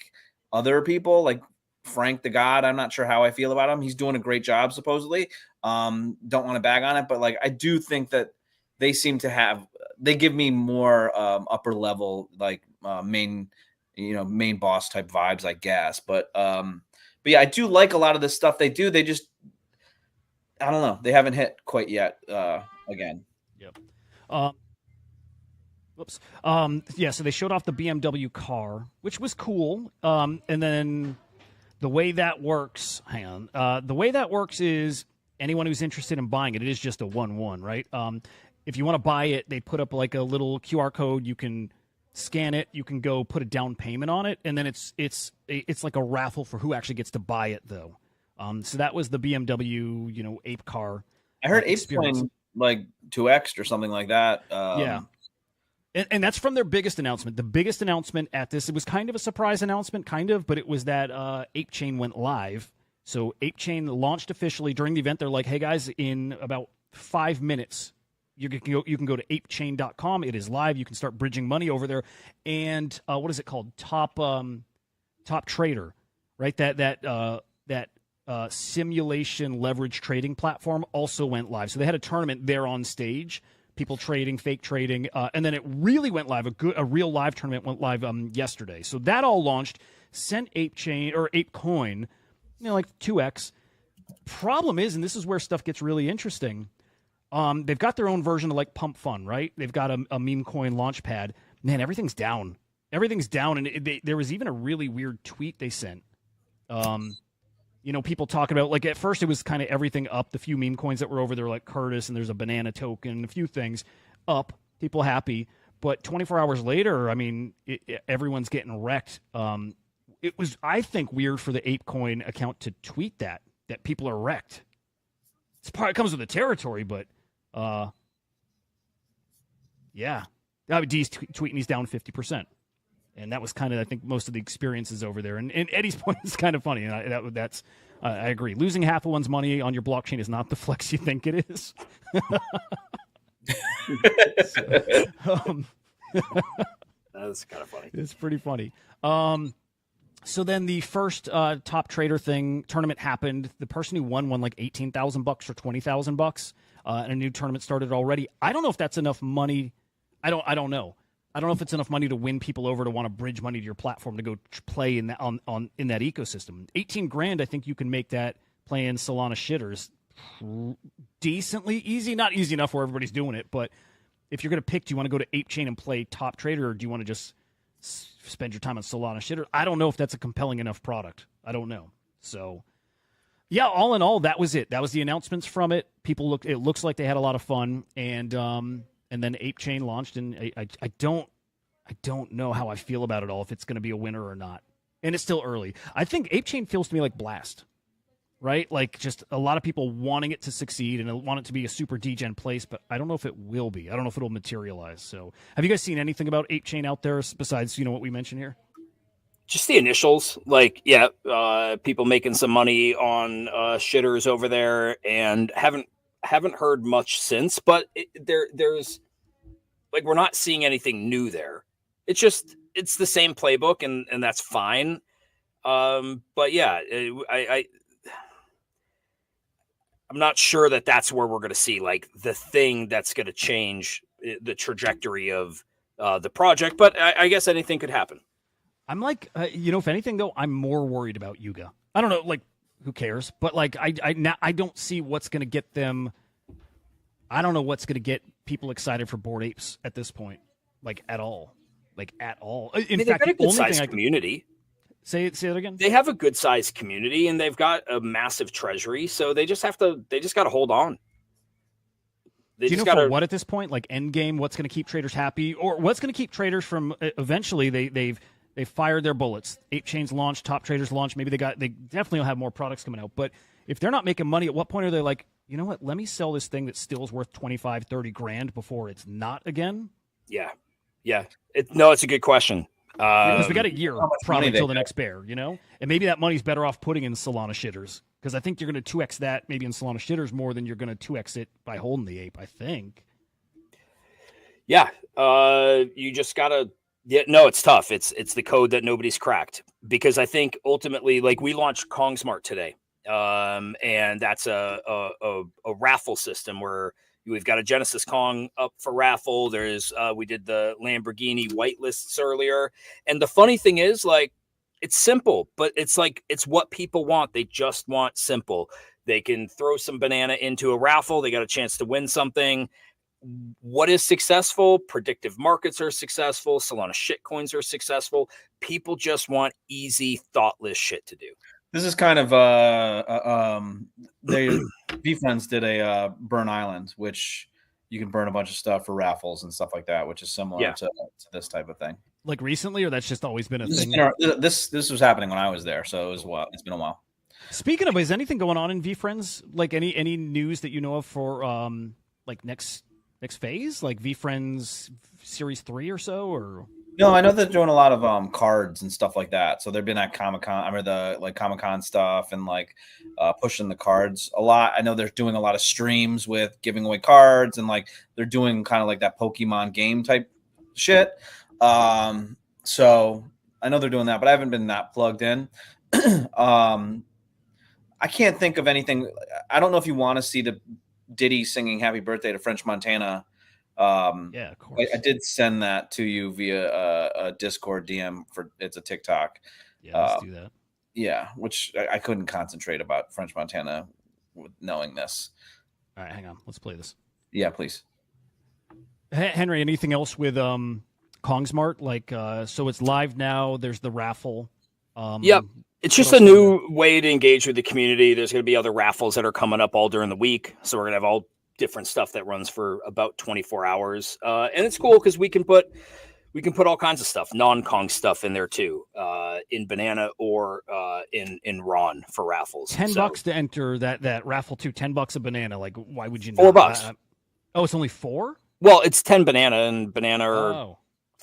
other people, like Frank the God. I'm not sure how I feel about him. He's doing a great job, supposedly. Don't want to bag on it, but like I do think that they seem to have, they give me more upper level, like main boss type vibes, I guess. But yeah, I do like a lot of the stuff they do. They just, I don't know. They haven't hit quite yet. Again. Yep. Whoops. Yeah. So they showed off the BMW car, which was cool. And then the way that works, the way that works is anyone who's interested in buying it, it is just a 1-1, right? If you want to buy it, they put up like a little QR code. You can scan it. You can go put a down payment on it, and then it's like a raffle for who actually gets to buy it, though. So that was the BMW, Ape car. I heard Ape's experience. playing like 2x or something like that. Yeah. And that's from their biggest announcement. The biggest announcement at this, it was kind of a surprise announcement, but it was that ApeChain went live. So ApeChain launched officially during the event. They're like, hey, guys, in about 5 minutes, you can go to apechain.com. It is live. You can start bridging money over there. And what is it called? Top Trader, right? That simulation leverage trading platform also went live. So they had a tournament there on stage. People trading, fake trading, and then it really went live. A real live tournament went live yesterday. So that all launched, sent ApeChain or ApeCoin, like 2x. Problem is, and this is where stuff gets really interesting. They've got their own version of like Pump Fun, right? They've got a meme coin launch pad. Man, everything's down. Everything's down, and there was even a really weird tweet they sent. People talking about, like, at first it was kind of everything up. The few meme coins that were over there, like Curtis, and there's a banana token, a few things up, people happy. But 24 hours later, I mean, everyone's getting wrecked. It was, I think, weird for the ApeCoin account to tweet that people are wrecked. It comes with the territory, but yeah. D's tweeting he's down 50%. And that was kind of, I think, most of the experiences over there. And Eddie's point is kind of funny. And I agree. Losing half of one's money on your blockchain is not the flex you think it is. That's kind of funny. It's pretty funny. So then the first top trader tournament happened. The person who won like $18,000 or $20,000, and a new tournament started already. I don't know if that's enough money. I don't know. I don't know if it's enough money to win people over to want to bridge money to your platform to go play in that in that ecosystem. 18 grand, I think you can make that playing Solana shitters decently easy. Not easy enough where everybody's doing it, but if you're going to pick, do you want to go to ApeChain and play top trader, or do you want to just spend your time on Solana shitter? I don't know if that's a compelling enough product. I don't know. So, yeah, all in all, that was it. That was the announcements from it. It looks like they had a lot of fun, and then ApeChain launched, and I don't know how I feel about it all, if it's going to be a winner or not. And it's still early. I think ApeChain feels to me like Blast, right? Like just a lot of people wanting it to succeed and want it to be a super degen place, but I don't know if it will be. I don't know if it'll materialize. So have you guys seen anything about ApeChain out there besides, what we mentioned here? Just the initials, like, people making some money on shitters over there, and haven't heard much since, but there's like, we're not seeing anything new there. It's the same playbook, and that's fine. But yeah, I'm not sure that's where we're going to see like the thing that's going to change the trajectory of the project. But I guess anything could happen. I'm like, if anything though, I'm more worried about Yuga. I don't know, like, who cares? But like, I don't see what's going to get them. I don't know what's going to get people excited for Bored Apes at this point, like at all. In fact, they've got a good sized community. Say that again. They have a good sized community, and they've got a massive treasury. So they just got to hold on. Do you know for what at this point? Like end game, what's going to keep traders happy, or what's going to keep traders from eventually they've fired their bullets. ApeChain's launched, Top Traders launched. Maybe they definitely will have more products coming out. But if they're not making money, at what point are they like, you know what? Let me sell this thing that still is worth 25, 30 grand before it's not again. Yeah. It's a good question. Because we got a year probably until the next bear, and maybe that money's better off putting in Solana shitters, because I think you're going to 2x that maybe in Solana shitters more than you're going to 2x it by holding the ape. I think. Yeah, you just gotta. Yeah, no, it's tough. It's the code that nobody's cracked, because I think ultimately, like, we launched KongSmart today, and that's a raffle system where we've got a Genesis Kong up for raffle. We did the Lamborghini whitelists earlier. And the funny thing is, like, it's simple, but it's what people want. They just want simple. They can throw some banana into a raffle. They got a chance to win something. What is successful? Predictive markets are successful. Solana shitcoins are successful. People just want easy, thoughtless shit to do. This is kind of VFriends did a Burn Island, which you can burn a bunch of stuff for raffles and stuff like that, which is similar to this type of thing. Like recently, or that's just always been a thing? This was happening when I was there, so it was it's been a while. Speaking of, is anything going on in VFriends? Like any news that you know of for like next phase, like VFriends Series 3 or so, or? No, I know they're doing a lot of cards and stuff like that. So they've been at Comic-Con, I mean the Comic-Con stuff and pushing the cards a lot. I know they're doing a lot of streams with giving away cards and they're doing kind of like that Pokemon game type shit. So I know they're doing that, but I haven't been that plugged in. I can't think of anything. I don't know if you want to see the Diddy singing Happy Birthday to French Montana. Yeah, of course. I did send that to you via a Discord DM it's a TikTok. Yeah, let's do that. Yeah, which I couldn't concentrate about French Montana with knowing this. All right, hang on. Let's play this. Yeah, please. Henry, anything else with Kongsmart? So it's live now. There's the raffle. Yep. It's just a new way to engage with the community. There's going to be other raffles that are coming up all during the week. So we're going to have all different stuff that runs for about 24 hours. And it's cool because we can put all kinds of stuff, non-Kong stuff in there too, in Banana or in Ron for raffles. $10 to enter that raffle too. $10 a banana. Like, why would you not? $4. Oh, it's only 4? Well, it's 10 banana and banana are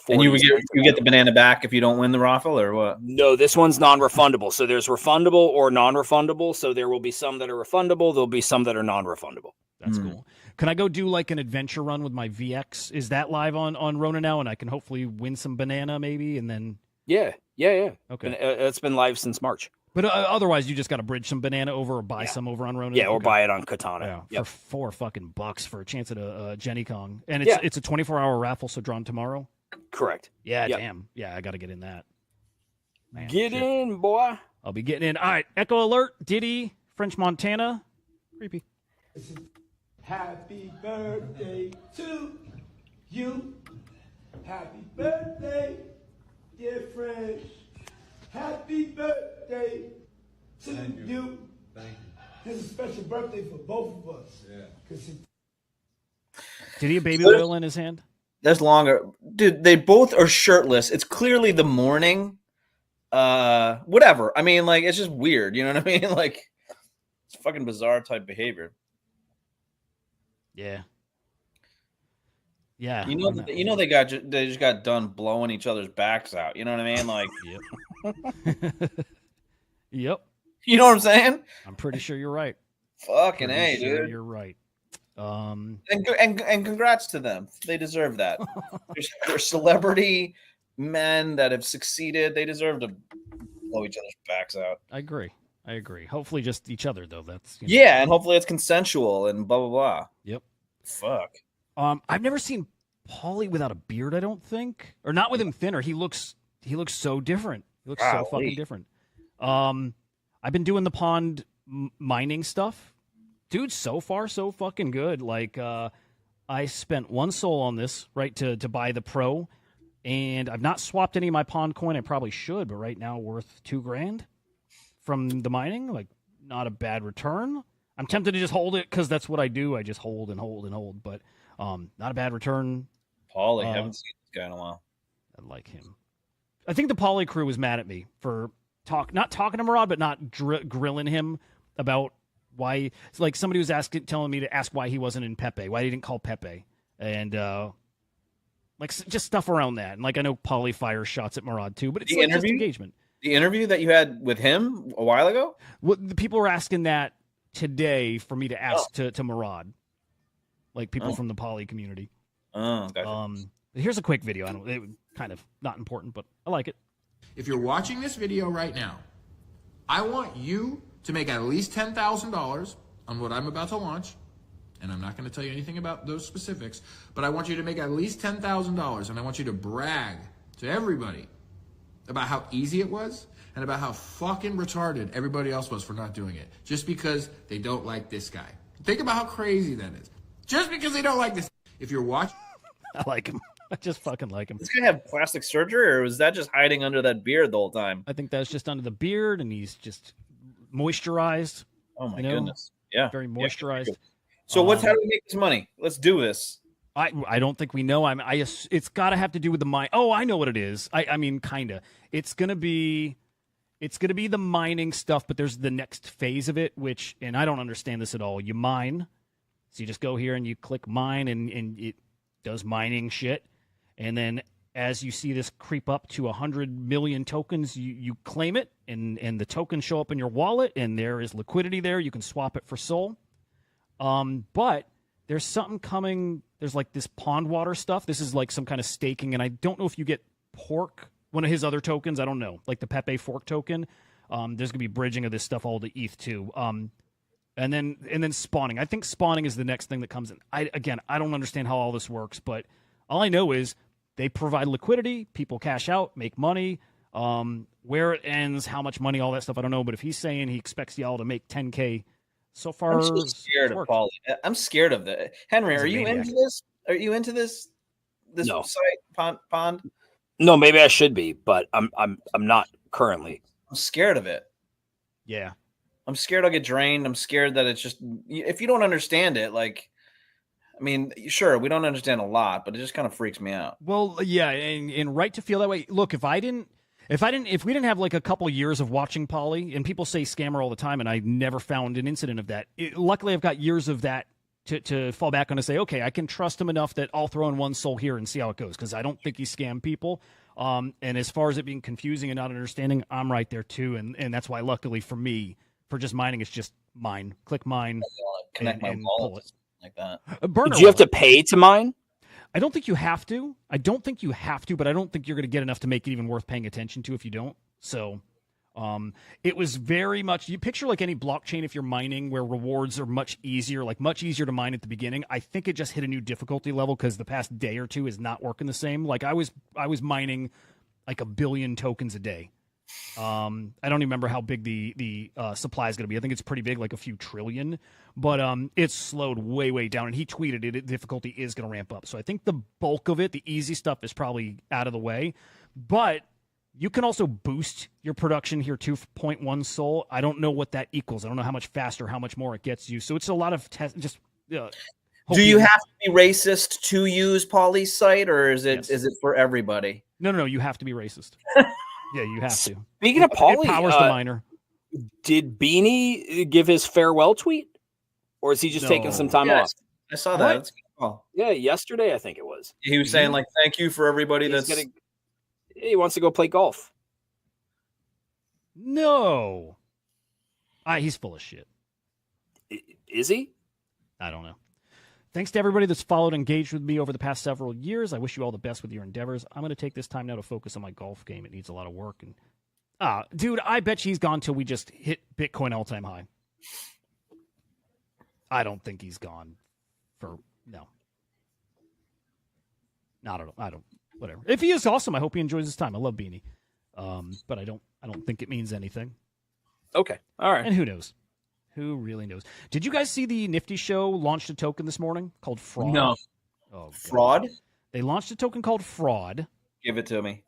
40 and you get the banana back if you don't win the raffle or what? No, this one's non-refundable. So there's refundable or non-refundable. So there will be some that are refundable. There'll be some that are non-refundable. That's cool. Can I go do like an adventure run with my VX? Is that live on Rona now? And I can hopefully win some banana maybe, and then yeah. Okay, and it's been live since March. But otherwise, you just got to bridge some banana over or buy some over on Rona. Yeah, or buy it on Katana. Yeah, for $4 for a chance at a Jenny Kong, and it's a 24-hour raffle, so drawn tomorrow. Correct. Yeah, damn. Yeah, I got to get in that. Man, get in, boy. I'll be getting in. All right, Echo Alert, Diddy, French Montana. Creepy. Happy birthday to you. Happy birthday, dear friend. Happy birthday to you. Thank you. This is a special birthday for both of us. Yeah. Did he have baby oil in his hand? There's longer. Dude, they both are shirtless. It's clearly the morning. Whatever. I mean, it's just weird. You know what I mean? It's fucking bizarre type behavior. Yeah. Yeah. You know they just got done blowing each other's backs out. You know what I mean? Yep. Yep. You know what I'm saying? I'm pretty sure you're right. Fucking A, dude. You're right. And congrats to them. They deserve that. They're celebrity men that have succeeded. They deserve to blow each other's backs out. I agree. Hopefully just each other though. That's and hopefully it's consensual and blah blah blah. Yep. Fuck. I've never seen Paulie without a beard, I don't think. Or not with him thinner. He looks so different. He looks so fucking different. I've been doing the pond mining stuff. Dude, so far so fucking good. I spent 1 soul on this, right, to buy the pro, and I've not swapped any of my pond coin. I probably should, but right now worth $2,000 from the mining. Not a bad return. I'm tempted to just hold it because that's what I do. I just hold and hold and hold, but not a bad return. Paulie, haven't seen this guy in a while. I like him. I think the Paulie crew was mad at me for not talking to Murad, but not grilling him about why. It's like somebody was telling me to ask why he wasn't in Pepe, why he didn't call Pepe, and just stuff around that. And I know Paulie fires shots at Murad too, but it's just engagement. The interview that you had with him a while ago? Well, the people were asking that today for me to ask to Murad, people from the Paulie community. Oh, gotcha. Here's a quick video. It kind of not important, but I like it. If you're watching this video right now, I want you to make at least $10,000 on what I'm about to launch. And I'm not going to tell you anything about those specifics, but I want you to make at least $10,000, and I want you to brag to everybody about how easy it was and about how fucking retarded everybody else was for not doing it, just because they don't like this guy. Think about how crazy that is. Just because they don't like this. If you're watching... I like him. I just fucking like him. Does this guy have plastic surgery, or was that just hiding under that beard the whole time? I think that's just under the beard, and he's just moisturized. Oh my goodness. Yeah. Very moisturized. So how do we make this money? Let's do this. I don't think we know. It's got to have to do with the mine. Oh, I know what it is. I mean, kind of. It's gonna be the mining stuff, but there's the next phase of it, which, and I don't understand this at all. You mine, so you just go here and you click mine, and it does mining shit, and then as you see this creep up to 100 million tokens, you claim it, and the tokens show up in your wallet, and there is liquidity there. You can swap it for Sol. But there's something coming. There's like this pond water stuff. This is like some kind of staking, and I don't know if you get pork, one of his other tokens. I don't know, like the Pepe fork token. There's gonna be bridging of this stuff all to ETH too. And then spawning. I think spawning is the next thing that comes in. I don't understand how all this works, but all I know is they provide liquidity. People cash out, make money. Where it ends, how much money, all that stuff, I don't know. But if he's saying he expects y'all to make 10K. So far, I'm so scared of Paulie. I'm scared of that. Henry, are you into this? Are you into this No. site pond? No, maybe I should be, but I'm not currently. I'm scared of it. Yeah. I'm scared I'll get drained. I'm scared that it's just, if you don't understand it, like, I mean, sure, we don't understand a lot, but it just kind of freaks me out. Well, yeah, and right to feel that way. Look, if we didn't have like a couple years of watching Polly, and people say scammer all the time, and I never found an incident of that. Luckily, I've got years of that to fall back on and say, okay, I can trust him enough that I'll throw in one Sol here and see how it goes, because I don't think he scammed people. And as far as it being confusing and not understanding, I'm right there too, and that's why, luckily for me, for just mining, it's just mine. Click mine, connect my wallet like that. Did you have to pay to mine? I don't think you have to. But I don't think you're going to get enough to make it even worth paying attention to if you don't. So it was very much, you picture like any blockchain if you're mining where rewards are much easier to mine at the beginning. I think it just hit a new difficulty level because the past day or two is not working the same. Like I was mining like 1 billion tokens a day. I don't even remember how big the supply is going to be. I think it's pretty big, like a few trillion, but it's slowed way down. And he tweeted it, difficulty is going to ramp up. So I think the bulk of it, the easy stuff, is probably out of the way. But you can also boost your production here, 2.1 Sol. I don't know what that equals. I don't know how much faster, how much more it gets you. So it's a lot of just. Do you have to be racist to use Polly's site, or is it for everybody? No. You have to be racist. Yeah, you have to. Speaking of Paulie, powers the miner. Did Beanie give his farewell tweet, or is he just taking some time off? I saw that. Yeah, yesterday I think it was. He was saying like, "Thank you for everybody he wants to go play golf." No, he's full of shit. Is he? I don't know. Thanks to everybody that's followed and engaged with me over the past several years. I wish you all the best with your endeavors. I'm going to take this time now to focus on my golf game. It needs a lot of work. And dude, I bet he's gone till we just hit Bitcoin all-time high. I don't think he's gone no. Not at all. I don't. Whatever. If he is awesome, I hope he enjoys his time. I love Beanie, but I don't think it means anything. Okay. All right. And who knows? Who really knows? Did you guys see the Nifty Show launched a token this morning called Fraud? No. Oh, Fraud? They launched a token called Fraud. Give it to me.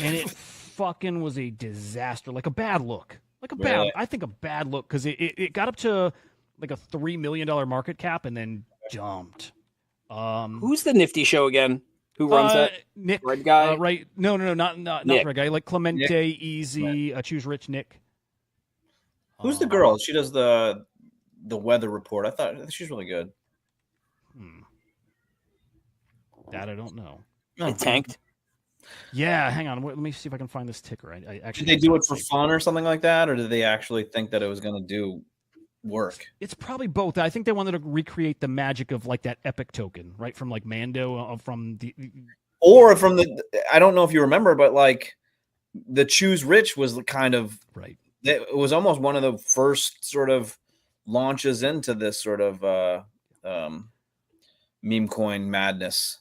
And it fucking was a disaster. Like a bad look. I think a bad look, because it got up to like a $3 million market cap and then jumped. Who's the Nifty Show again? Who runs that? Nick. Red guy? Right. No, not Nick. Red guy. Like Clemente, Nick. Easy, Choose Rich, Nick. Who's the girl? She does the weather report. I thought she's really good. That I don't know. It tanked. Yeah, hang on. Let me see if I can find this ticker. I actually. Did they do it for fun or something like that, or did they actually think that it was going to do work? It's probably both. I think they wanted to recreate the magic of like that epic token, right, from like Mando, from the. Or from the. I don't know if you remember, but like the Choose Rich was kind of right. It was almost one of the first sort of launches into this sort of meme coin madness.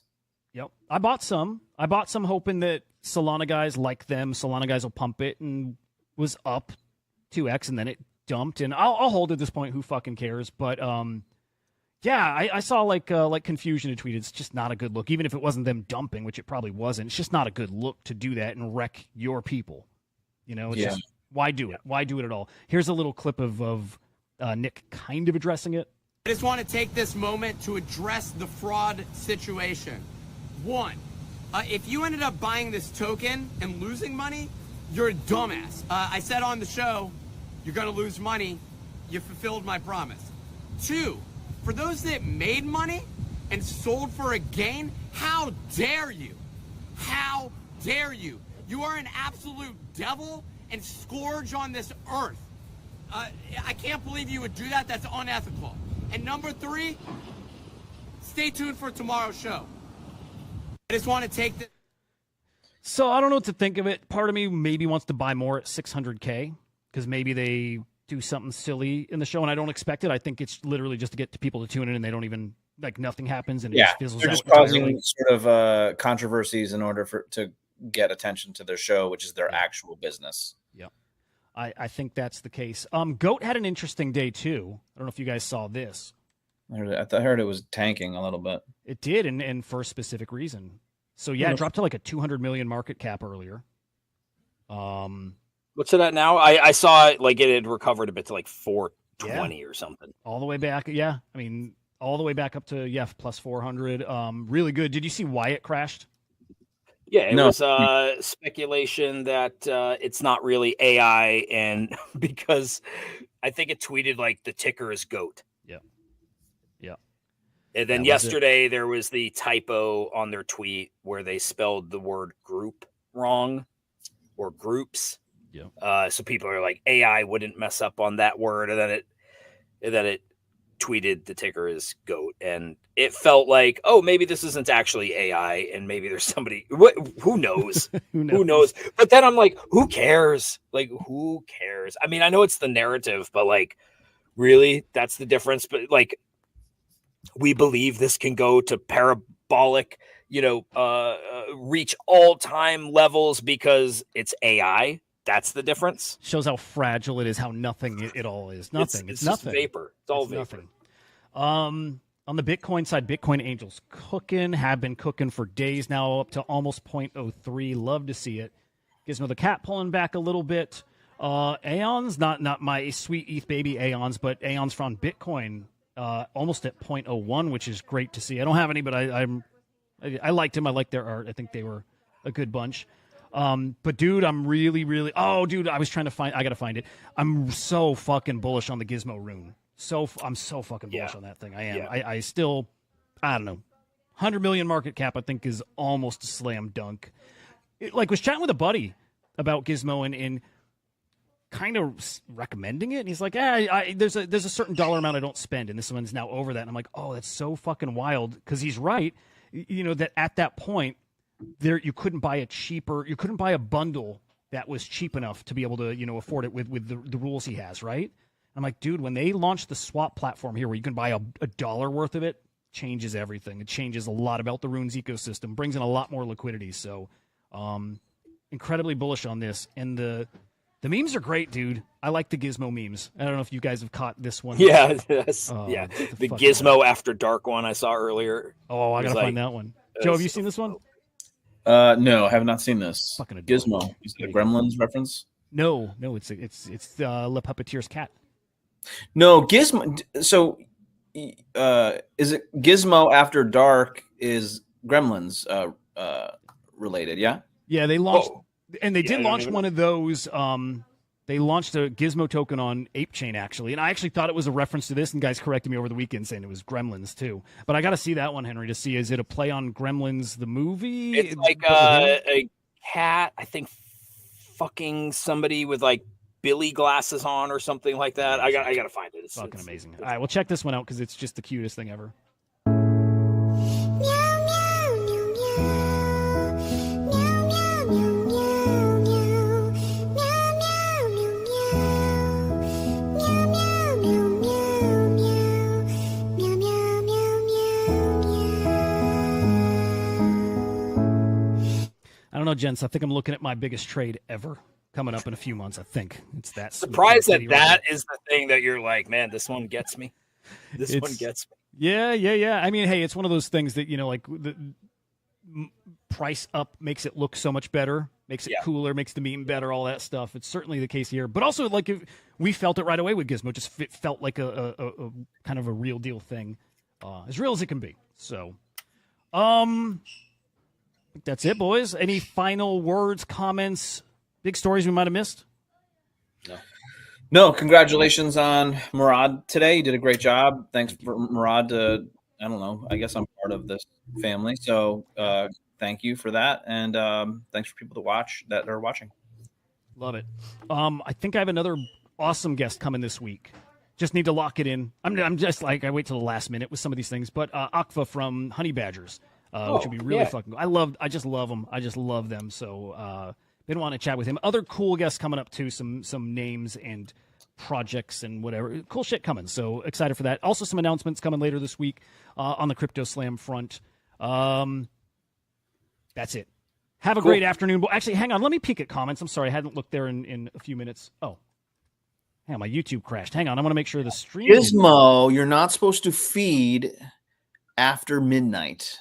Yep. I bought some hoping that Solana guys like them. Solana guys will pump it, and was up 2x, and then it dumped. And I'll hold at this point. Who fucking cares? But yeah, I saw like Confusion had tweeted. It's just not a good look. Even if it wasn't them dumping, which it probably wasn't. It's just not a good look to do that and wreck your people. You know, it's just, why do it? Why do it at all? Here's a little clip of Nick kind of addressing it. I just want to take this moment to address the fraud situation. One, if you ended up buying this token and losing money, you're a dumbass. I said on the show, you're going to lose money. You fulfilled my promise. Two, for those that made money and sold for a gain, how dare you? How dare you? You are an absolute devil and scourge on this earth. I can't believe you would do that. That's unethical. And number three, stay tuned for tomorrow's show. I just want to take the... So I don't know what to think of it. Part of me maybe wants to buy more at 600K because maybe they do something silly in the show, and I don't expect it. I think it's literally just to get people to tune in, and they don't even, like, nothing happens, and it just fizzles they're out just causing entirely. sort of controversies in order to get attention to their show, which is their actual business. Yeah. I think that's the case. Goat had an interesting day too. I don't know if you guys saw this. I heard it was tanking a little bit. It did, and for a specific reason. So yeah, it dropped to like a 200 million market cap earlier. What's it at now? I saw it like it had recovered a bit to like 420 or something. All the way back. Yeah, I mean, all the way back up to plus 400. Really good. Did you see why it crashed? Yeah, it was speculation that it's not really AI, and because I think it tweeted like the ticker is GOAT. Yeah. And then yesterday there was the typo on their tweet where they spelled the word group wrong, or groups. Yeah. So people are like, AI wouldn't mess up on that word, and then it tweeted the ticker is GOAT, and it felt like, oh, maybe this isn't actually AI, and maybe there's somebody. Who knows? Who knows? But then I'm like, who cares? Like, who cares? I mean, I know it's the narrative, but like, really, that's the difference. But like, we believe this can go to parabolic, reach all-time levels because it's AI. That's the difference. Shows how fragile it is, how nothing it all is. Nothing. It's nothing. Just vapor. It's all vapor. Nothing. On the Bitcoin side, Bitcoin Angels have been cooking for days now, up to almost 0.03. Love to see it. Gizmo the Cat pulling back a little bit. Aeons, not my sweet ETH baby Aeons, but Aeons from Bitcoin, almost at 0.01, which is great to see. I don't have any, but I liked him. I liked their art. I think they were a good bunch. But dude, I'm really, I was trying to I gotta find it. I'm so fucking bullish on the Gizmo rune. I'm so fucking bullish on that thing. I am. Yeah. I still, I don't know. 100 million market cap, I think, is almost a slam dunk. Was chatting with a buddy about Gizmo and kind of recommending it. And he's like, there's a certain dollar amount I don't spend, and this one's now over that. And I'm like, oh, that's so fucking wild, because he's right. That at that point, you couldn't buy a bundle that was cheap enough to be able to afford it with the rules he has, right? I'm like, dude, when they launched the swap platform here where you can buy a dollar worth of it, changes everything. It changes a lot about the runes ecosystem, brings in a lot more liquidity. So incredibly bullish on this. And the memes are great, dude. I like the Gizmo memes. I don't know if you guys have caught this one. Yeah, yeah. The Gizmo After Dark one I saw earlier. Oh, I gotta find that one. Joe, have you seen this one? No, I have not seen this. Fucking Gizmo. Is it a Gremlins reference? No, it's Le Puppeteer's cat. No, Gizmo. So, is it Gizmo After Dark is Gremlins related? Yeah. Yeah, they launched, and they did launch one of those. They launched a Gizmo token on ApeChain, actually, and I actually thought it was a reference to this, and guys corrected me over the weekend saying it was Gremlins too. But I got to see that one, Henry, to see, is it a play on Gremlins the movie? It's like a cat, I think, fucking somebody with like Billy glasses on or something like that. I got to find it. It's fucking amazing. All right, well, check this one out because it's just the cutest thing ever. I don't know, gents. I think I'm looking at my biggest trade ever coming up in a few months. I think it's that. Surprised that is the thing that you're like, man, this one gets me. This one gets me. Yeah. I mean, hey, it's one of those things that, like the price up makes it look so much better. makes it cooler, makes the meme better, all that stuff. It's certainly the case here. But also, like, we felt it right away with Gizmo. Just felt like a kind of a real deal thing, as real as it can be. So, I think that's it, boys. Any final words, comments, big stories we might have missed? No, congratulations on Murad today. You did a great job. Thanks for Murad. I don't know. I guess I'm part of this family. So thank you for that. And thanks for people that are watching. Love it. I think I have another awesome guest coming this week. Just need to lock it in. I'm just like, I wait till the last minute with some of these things. But Akva from Honey Badgers, which would be really fucking cool. I just love them. I just love them. So been wanting to chat with him. Other cool guests coming up too. Some names and projects and whatever. Cool shit coming. So excited for that. Also some announcements coming later this week on the Crypto Slam front. That's it. Have a great afternoon. Well, actually, hang on. Let me peek at comments. I'm sorry. I hadn't looked there in a few minutes. Oh. Hang on, my YouTube crashed. Hang on. I want to make sure the stream. Gizmo, you're not supposed to feed after midnight.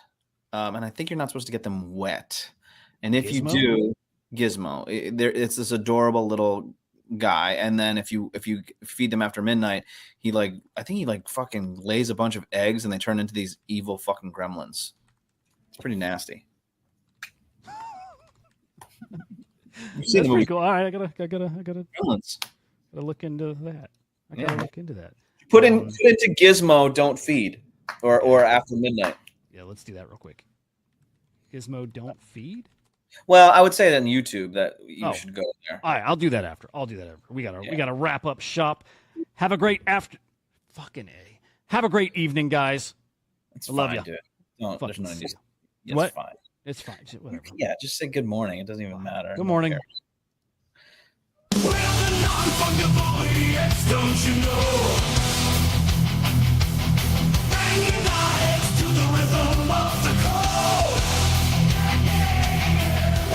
And I think you're not supposed to get them wet. And if Gizmo? you do, Gizmo, it's this adorable little guy. And then if you feed them after midnight, I think he fucking lays a bunch of eggs and they turn into these evil fucking gremlins. It's pretty nasty. That's pretty cool. All right, I gotta Gremlins. look into that. I gotta look into that. Put into Gizmo, don't feed, or after midnight. Yeah, let's do that real quick. Gizmo, don't feed. Well, I would say that on YouTube that you should go there. All right, I'll do that after. We gotta wrap up shop. Have a great fucking A. Have a great evening, guys. It's love fine, you. dude. No, there's no need. It's What? fine. It's fine. Whatever. Yeah, just say good morning. It doesn't even matter. Good morning. We're the non-fungible EX, don't you know? Banging our heads to the rhythm of the code.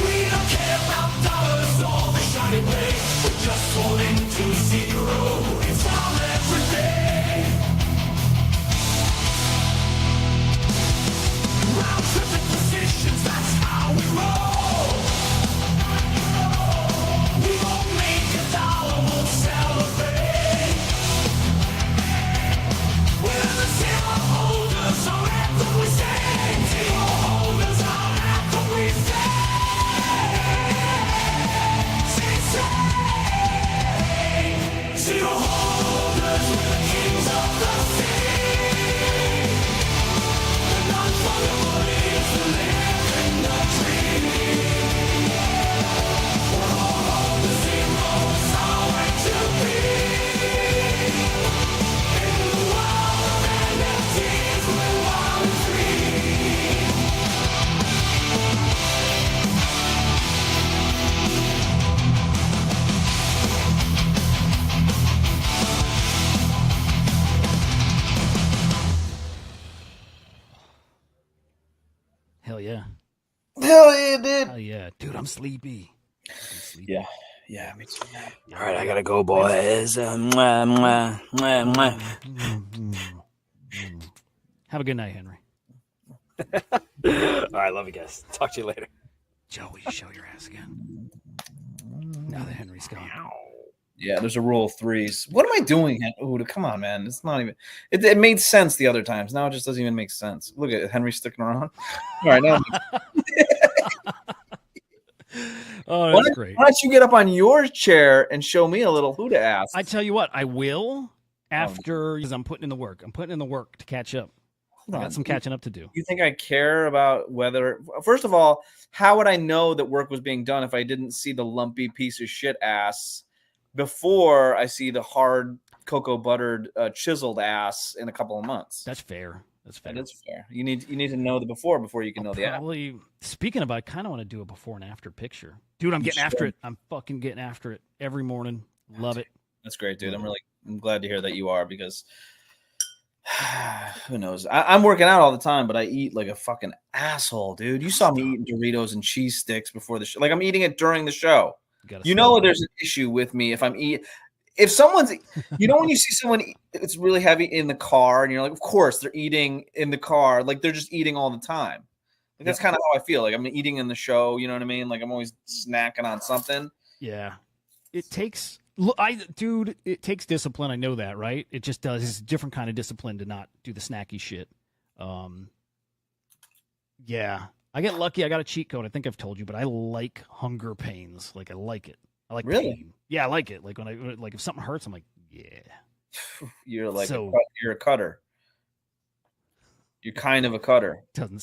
We don't care about dollars or the shiny blade. We're just falling to zero. It's all every day. Round tripping positions, that's how we roll. We won't make a dollar, we'll celebrate. We're the zero holders, so after we say. Zero holders, are after we say. Zero holders, we're the kings of the sea. The non-fungible is the living the dream. We're all on the zeros, our way to be. In the world of NFTs, we're wild and free. Hell yeah. Hell yeah, dude. Hell yeah, dude. I'm sleepy. Yeah, me too. All right, I gotta go, boys. Mwah, mwah, mwah, mwah. Have a good night, Henry. All right, love you guys. Talk to you later. Joe, will you show your ass again? Now that Henry's gone. Yeah, there's a rule of threes. What am I doing? Hudah, come on, man. It's not even. It made sense the other times. Now it just doesn't even make sense. Look at Henry sticking around. All right, now. Oh, that's great. Why don't you get up on your chair and show me a little Hudah ass? I tell you what, I will after because I'm putting in the work. I'm putting in the work to catch up. I got some catching up to do. You think I care about whether? First of all, how would I know that work was being done if I didn't see the lumpy piece of shit ass before I see the hard cocoa buttered chiseled ass in a couple of months? That's fair. That's fair. That is fair. You need to know the before you can know the after. Probably. Speaking of, I kind of want to do a before and after picture, dude. I'm getting after it. I'm fucking getting after it every morning. Love it. That's great, dude. I'm glad to hear that you are because who knows? I'm working out all the time, but I eat like a fucking asshole, dude. You saw me eating Doritos and cheese sticks before the show. Like I'm eating it during the show. You know, there's an issue with me if I'm eating. If someone's, when you see someone, it's really heavy in the car, and you're like, of course they're eating in the car, like they're just eating all the time. Like, that's kind of how I feel. Like I'm eating in the show. You know what I mean? Like I'm always snacking on something. Yeah. It takes it takes discipline. I know that, right? It just does. It's a different kind of discipline to not do the snacky shit. Yeah. I get lucky. I got a cheat code. I think I've told you, but I like hunger pains. Like I like it. I like Really? pain. Yeah, I like it. Like when if something hurts, I'm like, yeah. You're like So- you're a cutter. You're kind of a cutter. Doesn't